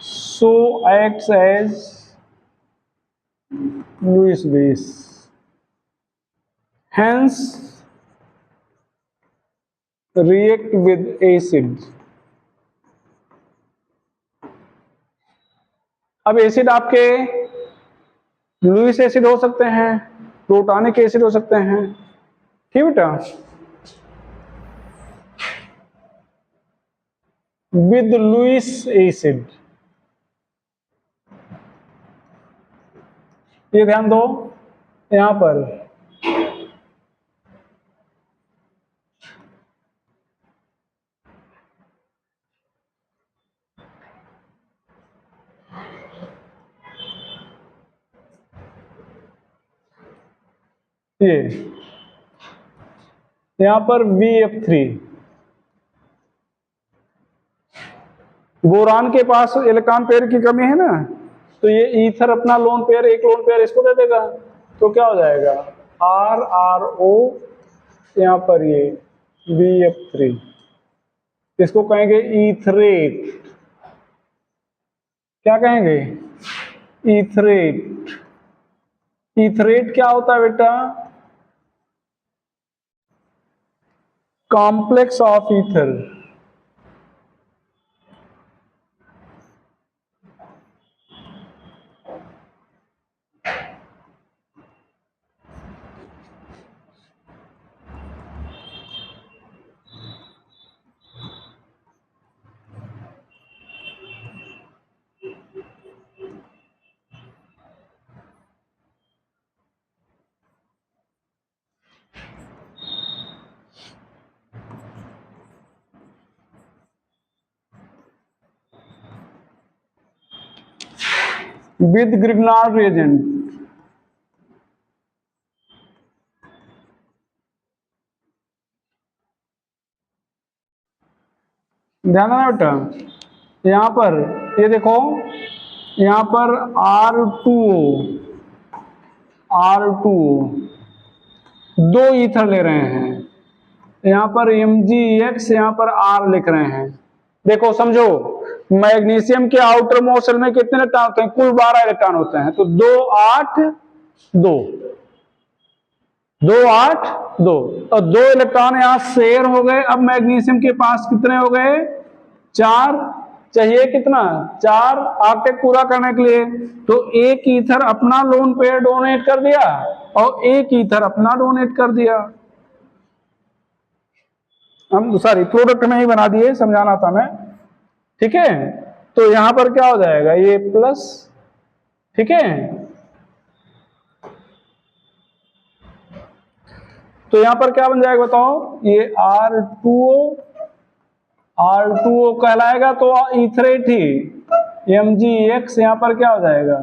so acts as Lewis base, hence react with acid। अब एसिड आपके लुईस एसिड हो सकते हैं, प्रोटॉनिक एसिड हो सकते हैं, ठीक बेटा, विद लुईस एसिड। ये ध्यान दो यहां पर ये यहां पर VF3, बोरान के पास इलेक्ट्रॉन पेयर की कमी है ना, तो ये ईथर अपना लोन पेयर, एक लोन पेयर इसको दे देगा, तो क्या हो जाएगा RRO, यहां पर ये VF3, इसको कहेंगे ईथरेट। क्या कहेंगे? ईथरेट। ईथरेट क्या होता है बेटा? Complex of ether. With Grignard reagent. ध्यान देना बेटा, यहां पर ये देखो, यहां पर R2O दो ईथर ले रहे हैं, यहां पर MgX, यहां पर R लिख रहे हैं। देखो समझो, मैग्नीशियम के आउटर मोस्ट शेल में कितने इलेक्ट्रॉन होते हैं? कुल 12 इलेक्ट्रॉन होते हैं, तो 2 8 2 2 8 2, और 2 इलेक्ट्रॉन यहां शेयर हो गए। अब मैग्नीशियम के पास कितने हो गए? 4 चाहिए, कितना? 4 ऑक्टेट पूरा करने के लिए। तो एक ईथर अपना लोन पेयर डोनेट कर दिया और एक ईथर अपना डोनेट कर दिया। हम सॉरी प्रोडक्ट में ही बना दिए, समझाना था मैं, ठीक है। तो यहां पर क्या हो जाएगा? ये प्लस, ठीक है। तो यहां पर क्या बन जाएगा बताओ? ये R2O कहलाएगा, तो ईथरेट ही MgX, यहां पर क्या हो जाएगा?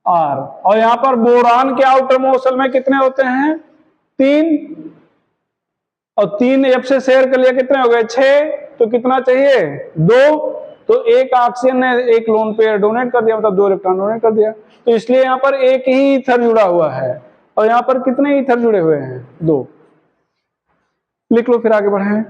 R। और यहां पर बोरान के आउटर मोस्ट शेल में कितने होते हैं? 3, और 3 F से शेयर कर लिया, कितने हो गए? 6। तो कितना चाहिए? 2। तो एक ऑक्सीजन ने एक लोन पेयर डोनेट कर दिया, मतलब 2 इलेक्ट्रॉन डोनेट कर दिया। तो इसलिए यहां पर एक ही ईथर जुड़ा हुआ है, और यहां पर कितने ईथर जुड़े हुए हैं? 2। लिख लो, फिर आगे बढ़े।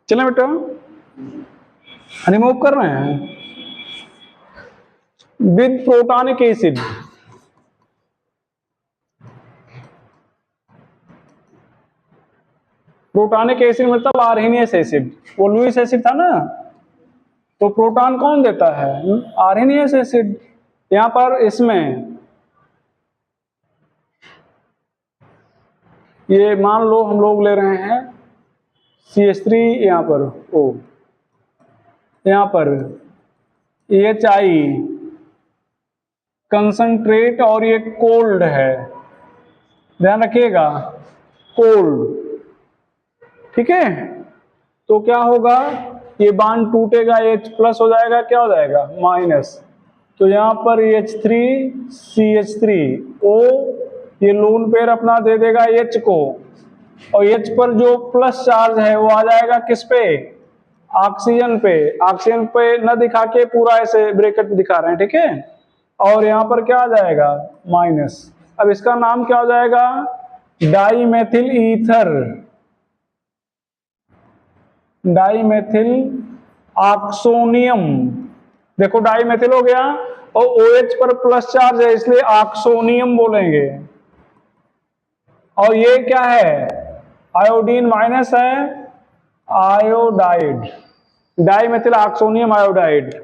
चले बेटा, रिमूव कर रहे हैं विद प्रोटॉनिक एसिड। प्रोटॉनिक एसिड मतलब आर्सेनियस एसिड, वो लुईस एसिड था ना, तो प्रोटॉन कौन देता है? आर्सेनियस एसिड। यहां पर इसमें ये मान लो हम लोग ले रहे हैं CH3, यहां पर O, यहां पर HI कंसंट्रेट, और ये कोल्ड है, ध्यान रखिएगा, कोल्ड, ठीक है। तो क्या होगा? ये बांड टूटेगा, H प्लस हो जाएगा, क्या हो जाएगा? माइनस। तो यहां पर H3 CH3O, ये लोन पेयर अपना दे देगा H को, और H पर जो प्लस चार्ज है वो आ जाएगा किस पे? ऑक्सीजन पे। ऑक्सीजन पे न दिखा के पूरा ऐसे ब्रैकेट दिखा रहे हैं, ठीक है। और यहां पर क्या आ जाएगा? माइनस। अब इसका नाम क्या हो जाएगा? Dimethyl ether, dimethyl oxonium. देखो डाईमेथिल हो गया, और OH पर प्लस चार्ज है, इसलिए ऑक्सोनियम बोलेंगे। और ये क्या है, आयोडीन माइनस है iodide, di methyl oxonium iodide.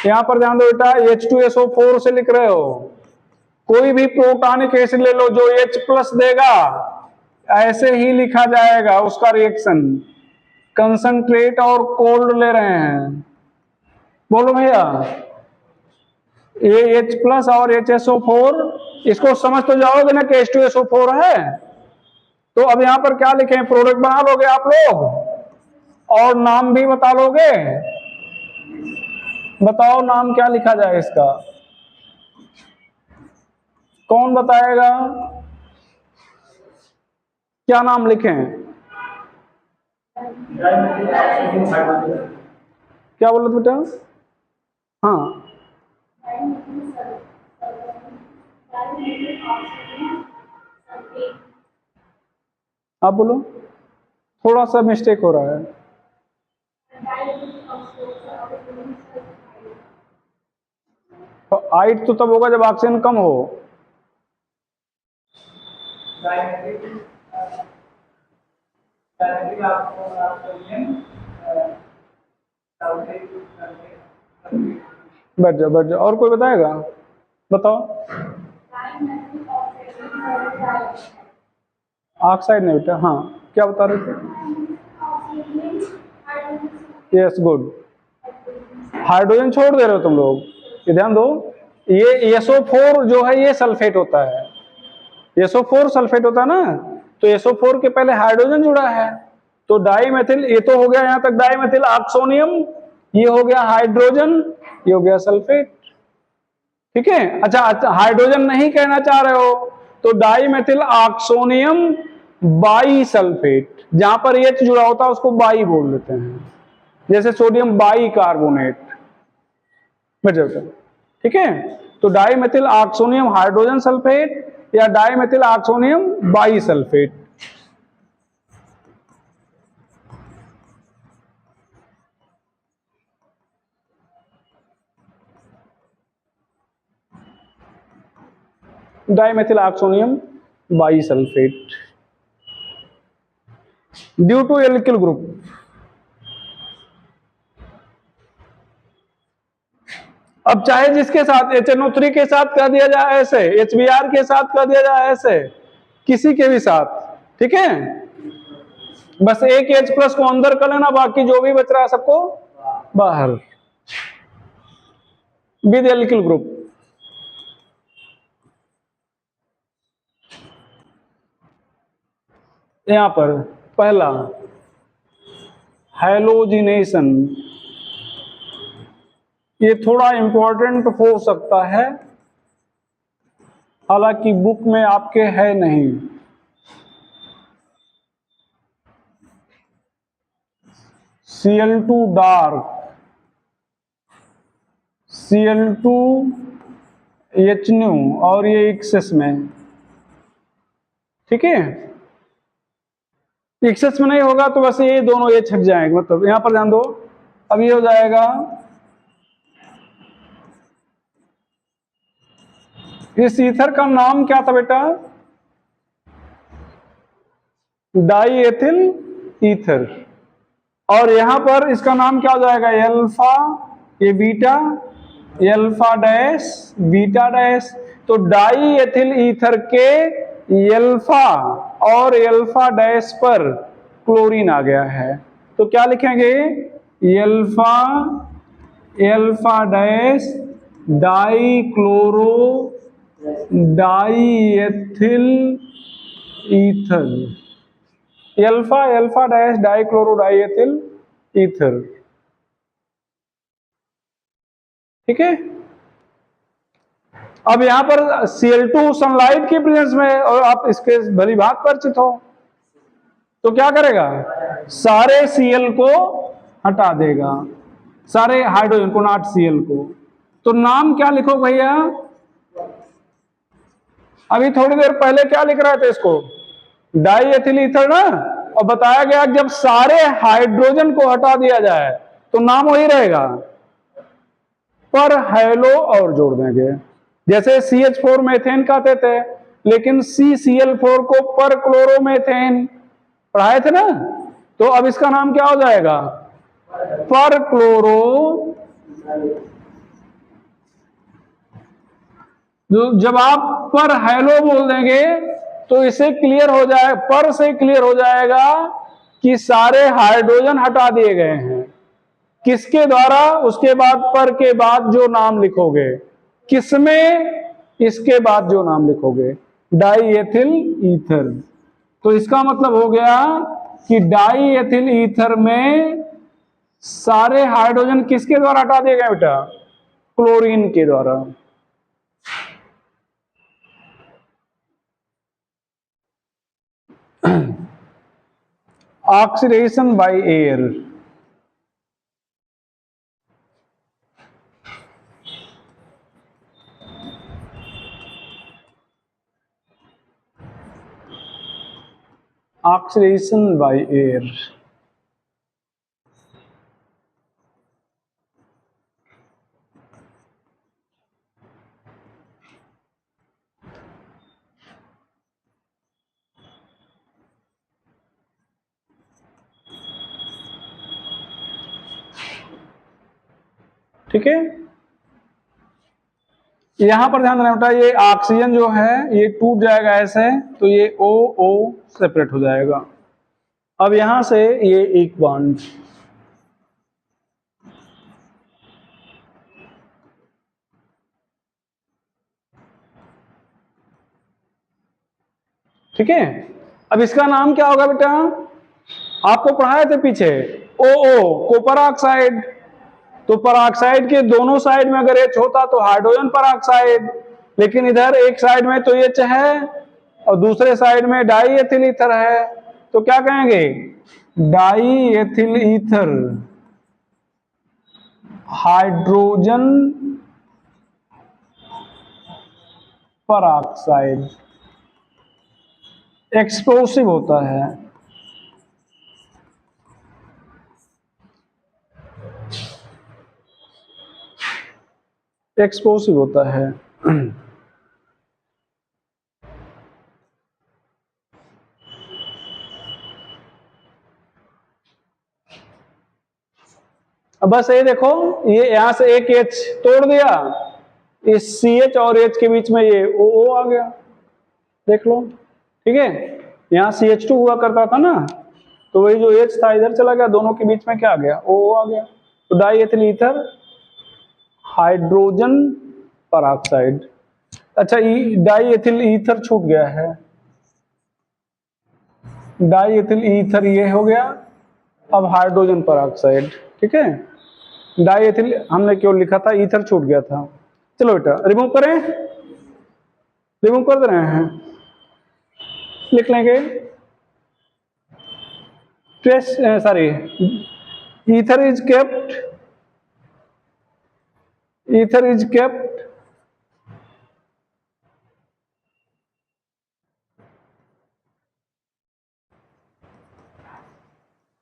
यहां पर ध्यान दो बेटा, H2SO4 से लिख रहे हो, कोई भी प्रोटॉनिक एसिड ले लो जो H प्लस देगा ऐसे ही लिखा जाएगा उसका रिएक्शन। कंसंट्रेट और कोल्ड ले रहे हैं, बोलो भैया, ये H प्लस और HSO4, इसको समझ तो जाओगे ना कि H2SO4 है। तो अब यहां पर क्या लिखे, प्रोडक्ट बना लोगे आप लोग और नाम भी बता लोगे। बताओ नाम क्या लिखा जाए इसका, कौन बताएगा, क्या नाम लिखें? क्या बोल रहे बेटा? हाँ आप बोलो, थोड़ा सा मिस्टेक हो रहा है। तो आइट तो तब होगा जब ऑक्सीजन कम हो। बैठ जाओ बैठ जाओ, और कोई बताएगा, बताओ। ऑक्साइड नहीं बेटा, हाँ क्या बता रहे थे? यस गुड, हाइड्रोजन छोड़ दे रहे हो तुम लोग, ये ध्यान दो, ये SO4 जो है ये सल्फेट होता है, SO4 सल्फेट होता है ना, तो SO4 के पहले हाइड्रोजन जुड़ा है, तो डाई मेथिल, ये तो हो गया यहां तक डाई मेथिल ऑक्सोनियम, ये हो गया हाइड्रोजन, ये हो गया सल्फेट, ठीक है। अच्छा हाइड्रोजन नहीं कहना चाह रहे हो तो die methyl oxonium by sulphate, जहां पर H जुड़ा होता है उसको बाई बोल देते हैं, जैसे सोडियम बाई कार्बोनेट, ठीक है। तो die methyl oxonium hydrogen sulphate या die methyl oxonium by sulphate. Dimethyl oxonium bisulphate due to alkyl group. अब चाहे जिसके साथ HNO3 के साथ कर दिया जाए ऐसे, HBr के साथ कर दिया जाए ऐसे, किसी के भी साथ, ठीक है, बस एक H प्लस को अंदर कर लेना, बाकी जो भी बच रहा है सबको बाहर, विद एल्किल ग्रुप। यहां पर पहला हैलोजिनेशन, ये थोड़ा इंपॉर्टेंट हो सकता है, हालांकि बुक में आपके है नहीं। Cl2 डार्क, Cl2 HNu और ये एक्सेस में, ठीक है, एक्सेस में नहीं होगा तो बस ये दोनों ये छट जाएंगे, मतलब यहां पर ध्यान दो, अब ये हो जाएगा, इस ईथर का नाम क्या था बेटा? डाई एथिल ईथर, और यहां पर इसका नाम क्या हो जाएगा? एल्फा, ये beta, alpha dash beta dash, तो डाई एथिल ईथर के एल्फा और एल्फा डैश पर क्लोरीन आ गया है, तो क्या लिखेंगे? Alpha alpha dash die chloro die ethyl ether, alpha alpha dash die chloro die ethyl ether, ठीक है। अब यहां पर Cl2 सनलाइट की प्रेजेंस में और आप इसके भली भांति परिचित हो, तो क्या करेगा? सारे Cl को हटा देगा, सारे हाइड्रोजन को, नॉट Cl को, तो नाम क्या लिखो भैया? अभी थोड़ी देर पहले क्या लिख रहे थे इसको? डाई एथिल ईथर ना, और बताया गया जब सारे हाइड्रोजन को हटा दिया जाए तो नाम वही रहेगा, पर हैलो और जोड़ देंगे, जैसे CH4 मेथेन कहते थे, लेकिन CCl4 को पर क्लोरोमेथेन पढ़ाए थे ना, तो अब इसका नाम क्या हो जाएगा, पर क्लोरो। जब आप पर हेलो बोल देंगे तो इसे क्लियर हो जाए, पर से क्लियर हो जाएगा कि सारे हाइड्रोजन हटा दिए गए हैं। किसके द्वारा, उसके बाद पर के बाद जो नाम लिखोगे, किसमें, इसके बाद जो नाम लिखोगे, डाई एथिल ईथर। तो इसका मतलब हो गया कि डाई एथिल ईथर में सारे हाइड्रोजन किसके द्वारा हटा दिए गए बेटा, क्लोरीन के द्वारा। Oxidation by air, oxidation by air. ठीक है, यहां पर ध्यान देना बेटा, ये ऑक्सीजन जो है ये टूट जाएगा ऐसे, तो ये O O सेपरेट हो जाएगा। अब यहां से ये एक बॉन्ड, ठीक है। अब इसका नाम क्या होगा बेटा, आपको पढ़ाए थे पीछे, OO कॉपर ऑक्साइड। तो परऑक्साइड के दोनों साइड में अगर H होता तो हाइड्रोजन परऑक्साइड, लेकिन इधर एक साइड में तो H है और दूसरे साइड में डाई एथिल ईथर है, तो क्या कहेंगे, die ethyl ether hydrogen peroxide. Explosive होता है, एक्सप्लोसिव होता है। अब बस ये देखो, ये यहां से एक H तोड़ दिया, इस CH और H के बीच में ये OO आ गया, देख लो, ठीक है। यहाँ CH2 हुआ करता था ना, तो वही जो H था इधर चला गया, दोनों के बीच में क्या आ गया, OO आ गया। तो die ethyl ether hydrogen peroxide. अच्छा, डाई एथिल ईथर छूट गया है, डाई एथिल ईथर ये हो गया, अब हाइड्रोजन परऑक्साइड, ठीक है। डाई एथिल हमने क्यों लिखा था, ईथर छूट गया था। चलो बेटा रिमूव करें, रिमूव कर दे रहे हैं, लिख लेंगे, trace sorry, ether is kept, ether is kept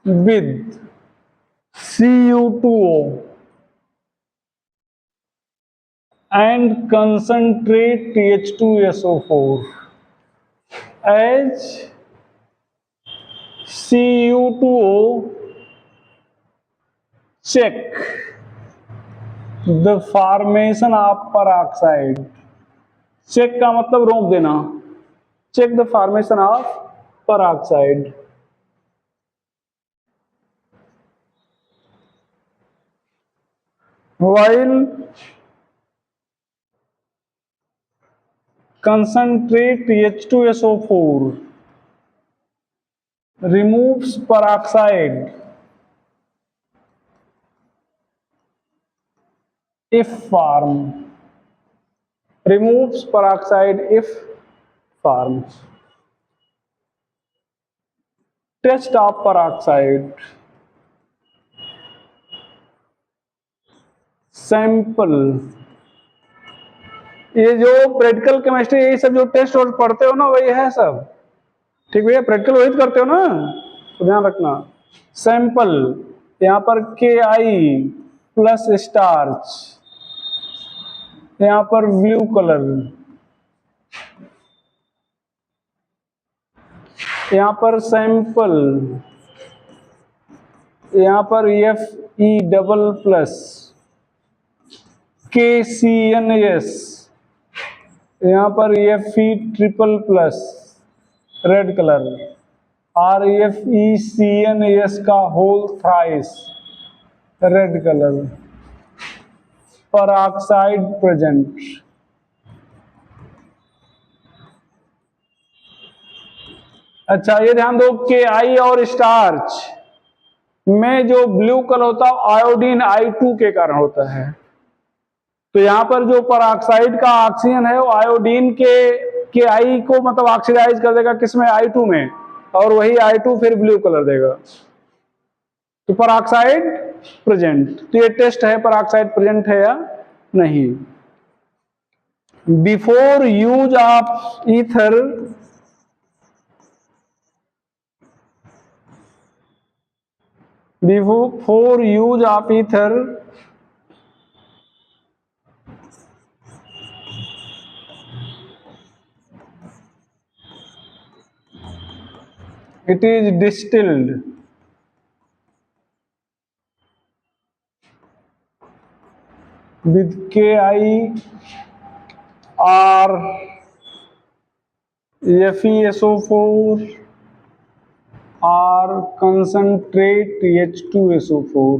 with Cu2O and concentrate H2SO4 as Cu2O check the formation of peroxide। Check का मतलब रोक देना, check the formation of peroxide। while concentrate H2SO4 removes peroxide if formed, removes peroxide if formed। Test of peroxide, sample, ये जो practical chemistry ये सब जो test और पढ़ते हो ना वही है सब, ठीक भैया, प्रैक्टिकल वही करते हो ना, तो ध्यान रखना। सैंपल, यहाँ पर Ki प्लस स्टार्च, यहाँ पर ब्लू कलर, यहाँ पर सैंपल, यहाँ पर Fe डबल प्लस KCNS, यहाँ पर Fe triple plus red colour, RFECNS का whole thrice red colour, peroxide present. अच्छा ये ध्यान दो KI और स्टार्च में जो ब्लू कलर होता है आयोडीन I2 के कारण होता है। तो यहां पर जो परऑक्साइड का ऑक्सीजन है वो आयोडीन के आई को मतलब ऑक्सीडाइज कर देगा किसमें, I2 में, और वही I2 फिर ब्लू कलर देगा। तो परऑक्साइड प्रेजेंट। तो ये टेस्ट है परऑक्साइड प्रेजेंट है या नहीं। Before use of ether before use of ether, it is distilled with KI or FeSO4 or concentrate H2SO4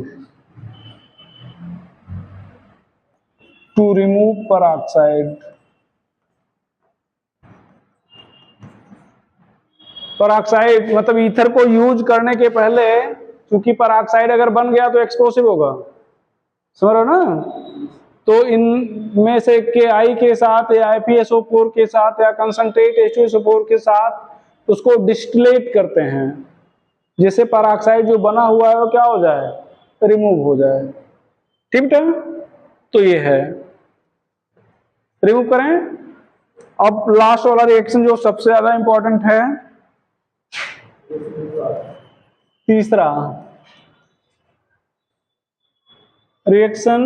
to remove peroxide। Peroxide मतलब ईथर को यूज करने के पहले, क्योंकि पेरोक्साइड अगर बन गया तो एक्सप्लोसिव होगा, समझ रहे हो ना। तो इनमें से KI के साथ या FeSO4 के साथ या कंसंट्रेट H2SO4 के साथ उसको डिस्टिलेट करते हैं, जिससे पेरोक्साइड जो बना हुआ है वो क्या हो जाए, रिमूव हो जाए। ठीक है, तो ये है, रिमूव करें। अब लास्ट वाला रिएक्शन जो सबसे ज्यादा इंपॉर्टेंट है, तीसरा reaction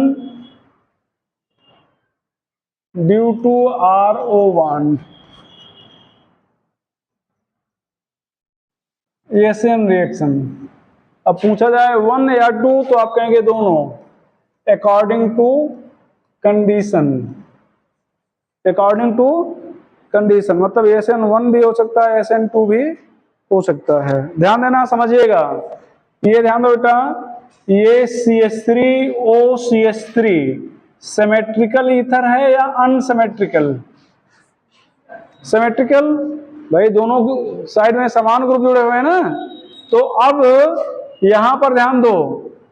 due to RO bond, SN reaction. अब पूछा जाए 1 या 2 तो आप कहेंगे दोनों, according to condition. According to condition मतलब SN1 भी हो सकता है, SN2 भी हो सकता है। ध्यान देना, समझिएगा। ये ध्यान दो बेटा, ये CH3OCH3 सिमेट्रिकल ईथर है या अनसिमेट्रिकल। सिमेट्रिकल, भाई दोनों साइड में समान ग्रुप जुड़े हुए हैं ना। तो अब यहां पर ध्यान दो,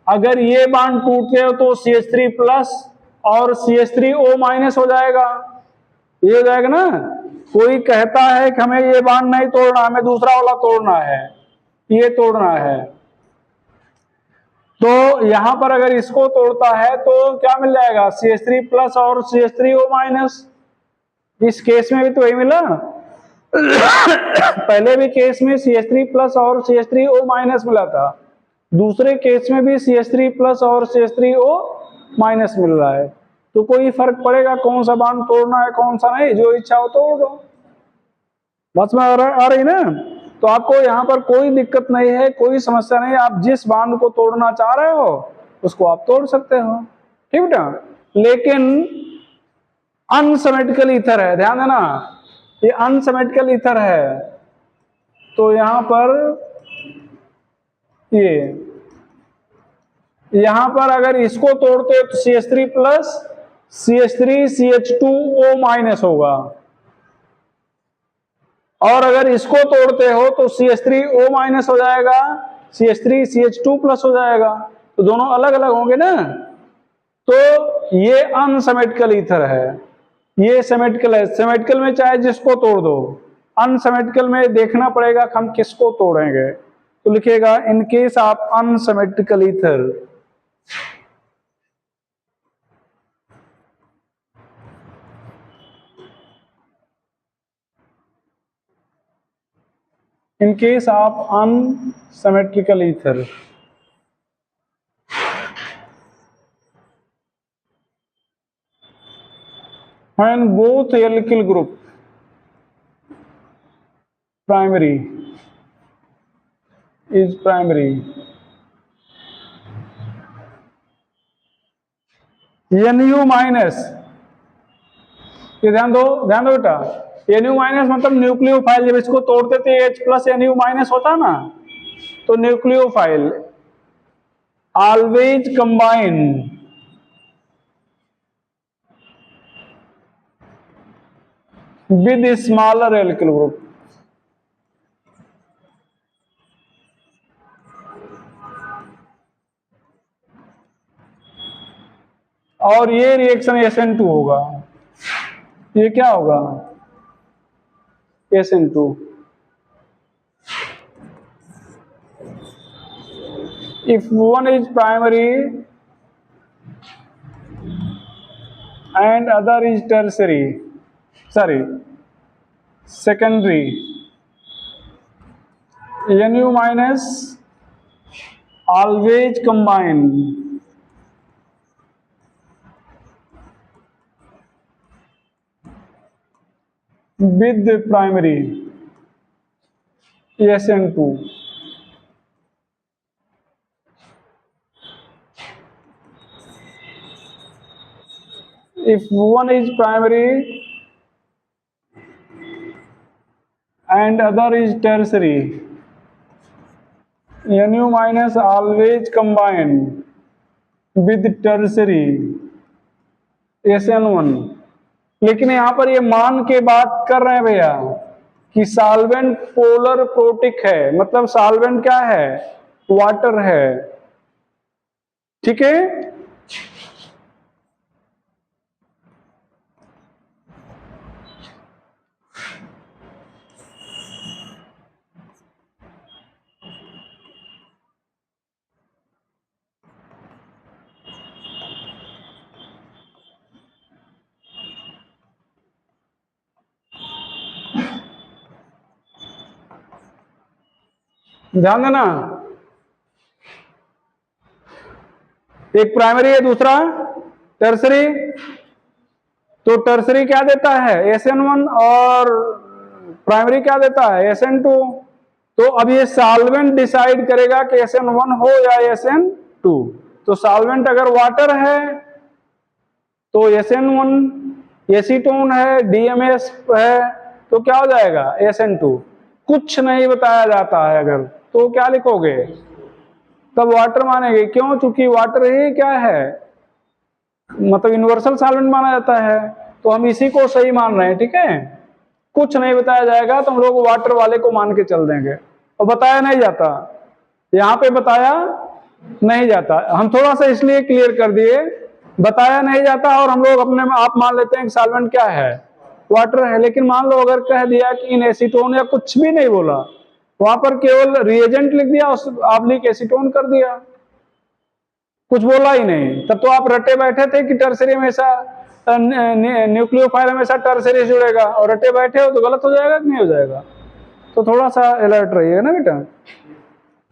अगर ये बांड टूटते हो तो CH3 प्लस और CH3O माइनस हो जाएगा, ये हो जाएगा ना। कोई कहता है कि हमें ये बांड नहीं तोड़ना, हमें दूसरा वाला तोड़ना है, ये तोड़ना है, तो यहां पर अगर इसको तोड़ता है तो क्या मिल जाएगा, CH3 प्लस और CH3O माइनस। इस केस में भी तो वही मिला पहले भी केस में CH3 प्लस और CH3O माइनस मिला था, दूसरे केस में भी CH3 प्लस और CH3O माइनस मिल रहा है। तो कोई फर्क पड़ेगा कौन सा बांड तोड़ना है कौन सा नहीं, जो इच्छा हो तोड़ दो। बस में आ रही ना। तो आपको यहाँ पर कोई दिक्कत नहीं है, कोई समस्या नहीं, आप जिस बांड को तोड़ना चाह रहे हो उसको आप तोड़ सकते हो। ठीक बेटा, लेकिन अनसिमेट्रिकल ईथर है, ध्यान देना, ये अनसिमेट्रिकल ईथर है। तो यहां पर ये, यहां पर अगर इसको तोड़ते तो CH3 प्लस CH3CH2O माइनस होगा, और अगर इसको तोड़ते हो तो CH3O माइनस हो जाएगा, CH3CH2 प्लस हो जाएगा, तो दोनों अलग अलग होंगे ना। तो ये अनसिमेट्रिकल ईथर है, ये सिमेट्रिकल है। सिमेट्रिकल में चाहे जिसको तोड़ दो, अनसिमेट्रिकल में देखना पड़ेगा कि हम किसको तोड़ेंगे। तो लिखिएगा in case of unsymmetrical ether, in case of unsymmetrical ether, when both alkyl group primary is primary. NU minus, ये ध्यान दो बेटा, NU माइनस मतलब न्यूक्लियोफाइल, जब इसको तोड़ते थे H प्लस NU माइनस होता ना, तो nucleophile always combine with smaller alkyl group. और ये रिएक्शन SN2 होगा, ये क्या होगा SN2। If one is primary and other is tertiary, sorry, secondary, NU minus always combine with the primary SN2। If one is primary and other is tertiary, NU minus always combine with tertiary SN1। लेकिन यहां पर ये मान के बात कर रहे हैं भैया कि सॉल्वेंट पोलर प्रोटिक है, मतलब सॉल्वेंट क्या है, वाटर है, ठीक है। ध्यान देना, एक प्राइमरी है, दूसरा टर्सरी। तो टर्सरी क्या देता है SN1 और प्राइमरी क्या देता है SN2। तो अब ये सॉल्वेंट डिसाइड करेगा कि SN1 हो या SN2। तो सॉल्वेंट अगर वाटर है तो SN1, एसीटोन है, DMS है, तो क्या हो जाएगा SN2। कुछ नहीं बताया जाता है अगर, तो क्या लिखोगे, तब वाटर मानेंगे। क्यों, चूंकि वाटर ही क्या है, मतलब यूनिवर्सल सॉल्वेंट माना जाता है, तो हम इसी को सही मान रहे हैं, ठीक है। कुछ नहीं बताया जाएगा तो हम लोग वाटर वाले को मान के चल देंगे, और बताया नहीं जाता, यहाँ पे बताया नहीं जाता। हम थोड़ा सा इसलिए क्लियर कर दिए, बताया नहीं जाता और हम लोग अपने आप मान लेते हैं कि सॉल्वेंट क्या है, वाटर है। लेकिन मान लो अगर कह दिया कि इन एसीटोन, या कुछ भी नहीं बोला, वहां पर केवल रिएजेंट लिख दिया, उस ऑब्लिक एसीटोन कर दिया, कुछ बोला ही नहीं, तब तो आप रटे बैठे थे कि टर्सरी हमेशा न्यूक्लियोफाइल हमेशा टर्सरी से जुड़ेगा, और रटे बैठे हो तो गलत हो जाएगा कि नहीं हो जाएगा। तो थोड़ा सा अलर्ट रहिएगा ना बेटा,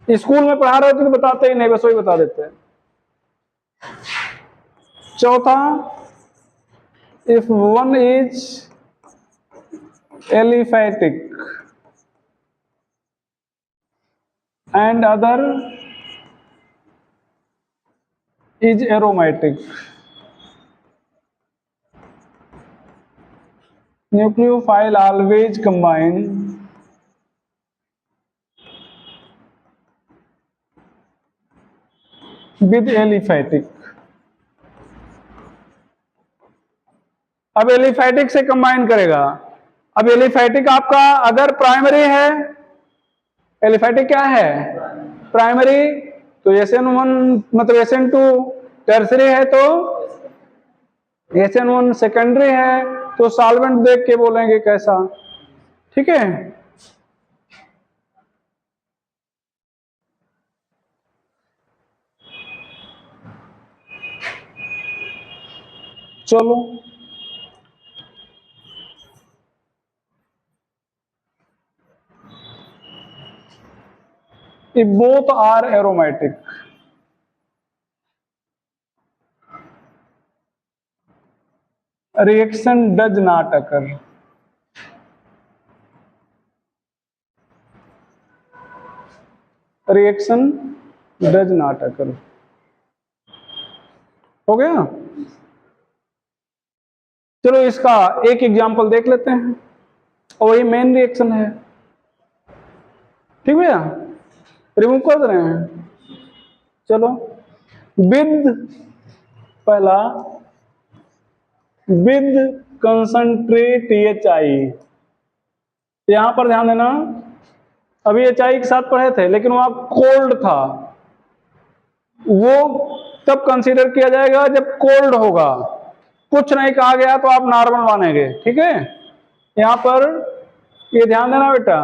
स्कूल में पढ़ा रहे थे तो बताते ही नहीं, बस वही बता देते हैं। चौथा, if one is aliphatic and other is aromatic, nucleophile always combine with aliphatic. अब एलिफैटिक से कंबाइन करेगा। अब एलिफैटिक आपका अगर प्राइमरी है, एलिफैटिक क्या है प्राइमरी, तो SN1 मतलब SN2, टर्सरी है तो SN1, सेकेंडरी है तो सॉल्वेंट देख के बोलेंगे कैसा, ठीक है। चलो, if both are aromatic, reaction does not occur। Reaction does not occur. हो गया। चलो इसका एक एग्जांपल देख लेते हैं, और वही मेन रिएक्शन है। ठीक भैया, रिमूव कर दे रहे हैं। चलो विद, पहला विद कंसंट्रेट HI, यहां पर ध्यान देना, अभी HI के साथ पढ़े थे लेकिन वहां कोल्ड था, वो तब कंसीडर किया जाएगा जब कोल्ड होगा। कुछ नहीं कहा गया तो आप नॉर्मल मानेंगे। ठीक है, यहां पर ये ध्यान देना बेटा।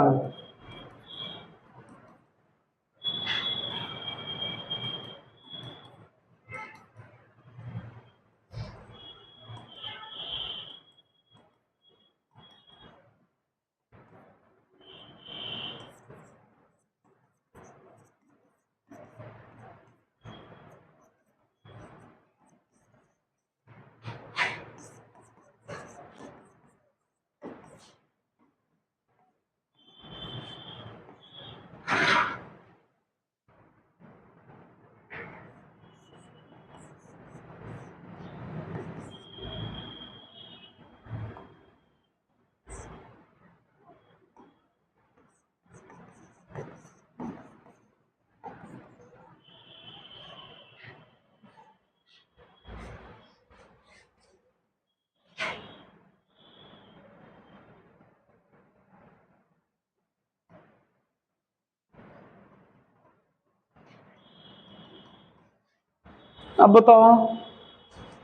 अब बताओ,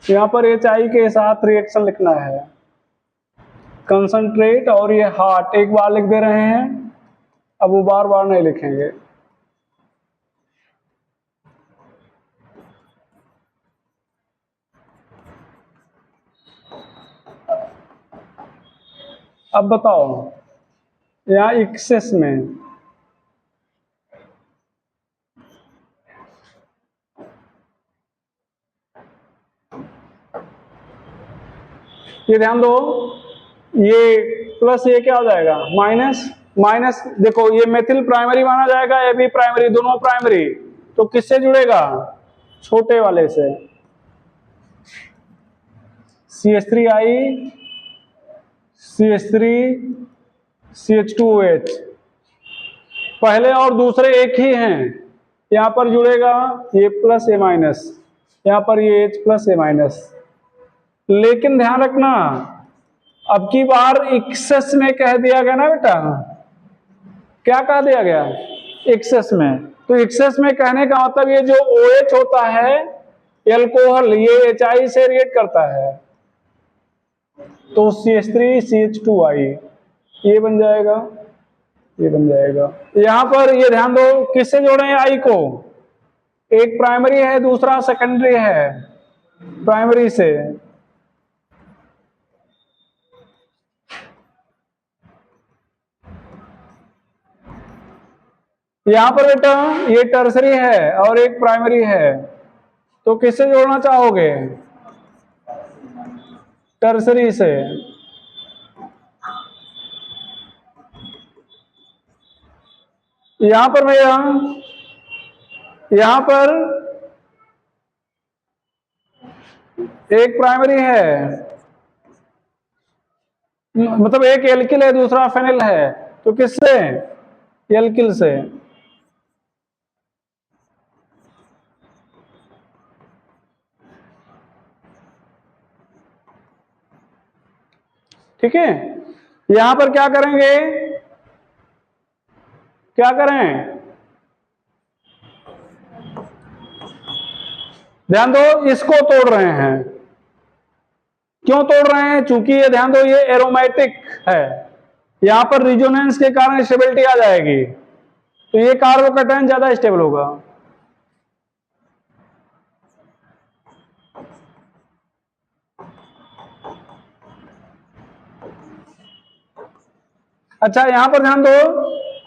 यहां पर HI के साथ रिएक्शन लिखना है, कंसंट्रेट और ये हार्ट एक बार लिख दे रहे हैं, अब वो बार बार नहीं लिखेंगे। अब बताओ, यहां एक्सेस में ये ध्यान दो, ये प्लस ये क्या हो जाएगा माइनस, माइनस देखो ये मेथिल प्राइमरी माना जाएगा, ये भी प्राइमरी, दोनों प्राइमरी, तो किससे जुड़ेगा, छोटे वाले से। CH3I CH3 CH2OH, पहले और दूसरे एक ही हैं, यहां पर जुड़ेगा ये प्लस ये माइनस, यहां पर ये H प्लस ये माइनस। लेकिन ध्यान रखना, अब की बार एक्सेस में कह दिया गया ना बेटा, क्या कह दिया गया, एक्सेस में। तो एक्सेस में कहने का मतलब ये जो OH होता है एल्कोहल, ये HI से रिएक्ट करता है, तो CH3 CH2I ये बन जाएगा, ये बन जाएगा। यहां पर ये ध्यान दो, किससे जोड़े हैं I को, एक प्राइमरी है दूसरा सेकेंडरी है, प्राइमरी से। यहां पर बेटा ये टर्सरी है और एक प्राइमरी है, तो किससे जोड़ना चाहोगे, टर्सरी से। यहां पर भैया, यहां पर एक प्राइमरी है, मतलब एक एल्किल है दूसरा फेनिल है, तो किससे, एल्किल से। ठीक है, यहां पर क्या करेंगे, क्या करें, ध्यान दो इसको तोड़ रहे हैं, क्यों तोड़ रहे हैं, चूंकि ये ध्यान दो ये एरोमेटिक है, यहां पर रिजोनेंस के कारण स्टेबिलिटी आ जाएगी, तो ये कार्बोकैटायन ज्यादा स्टेबल होगा। अच्छा यहां पर ध्यान दो,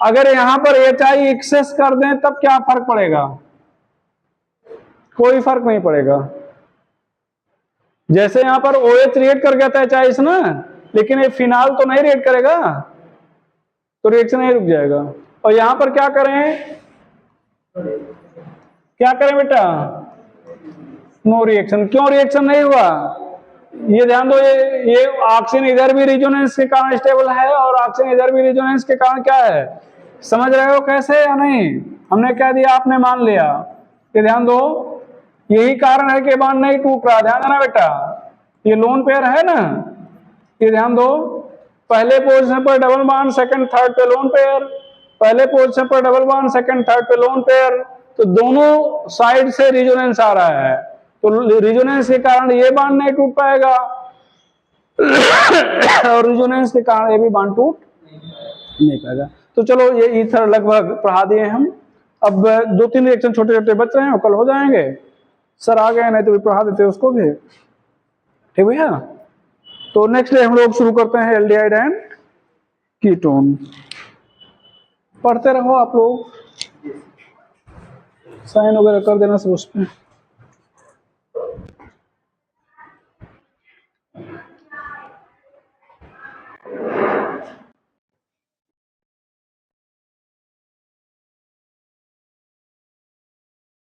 अगर यहां पर HI एक्सेस कर दें तब क्या फर्क पड़ेगा, कोई फर्क नहीं पड़ेगा। जैसे यहां पर OH रिएक्ट कर गया था HI से ना, लेकिन ये फिनाल तो नहीं रिएक्ट करेगा, तो रिएक्शन नहीं रुक जाएगा। और यहां पर क्या करें, क्या करें बेटा? No reaction. क्यों रिएक्शन नहीं हुआ? ये ध्यान दो, ये ऑक्सीजन इधर भी रिजोनेंस के कारण स्टेबल है और ऑक्सीजन इधर भी रिजोनेंस के कारण क्या है? समझ रहे हो कैसे या नहीं? हमने क्या दिया, आपने मान लिया। ये ध्यान दो, यही कारण है कि बॉन्ड नहीं टूट रहा। ध्यान देना बेटा, ये लोन पेयर है ना, ये ध्यान दो, पहले पोजीशन पर डबल बॉन्ड, सेकंड थर्ड पे लोन पेयर, पहले पोजीशन पर डबल बॉन्ड, सेकंड थर्ड पे लोन पेयर, तो दोनों साइड से रिजोनेंस आ रहा है, तो रिजोनेंस के कारण ये बॉन्ड नहीं टूट पाएगा और रिजोनेंस के कारण ये भी बॉन्ड टूट नहीं पाएगा। तो चलो ये ईथर लगभग पढ़ा दिए हम। अब 2-3 रिएक्शन छोटे छोटे बच रहे हैं, कल हो जाएंगे। सर आ गए, नहीं तो भी पढ़ा देते उसको भी, ठीक भैया। तो नेक्स्ट डे हम लोग शुरू करते हैं एल्डिहाइड एंड कीटोन। पढ़ते रहो आप लोग, साइन वगैरह कर देना सब उस पर।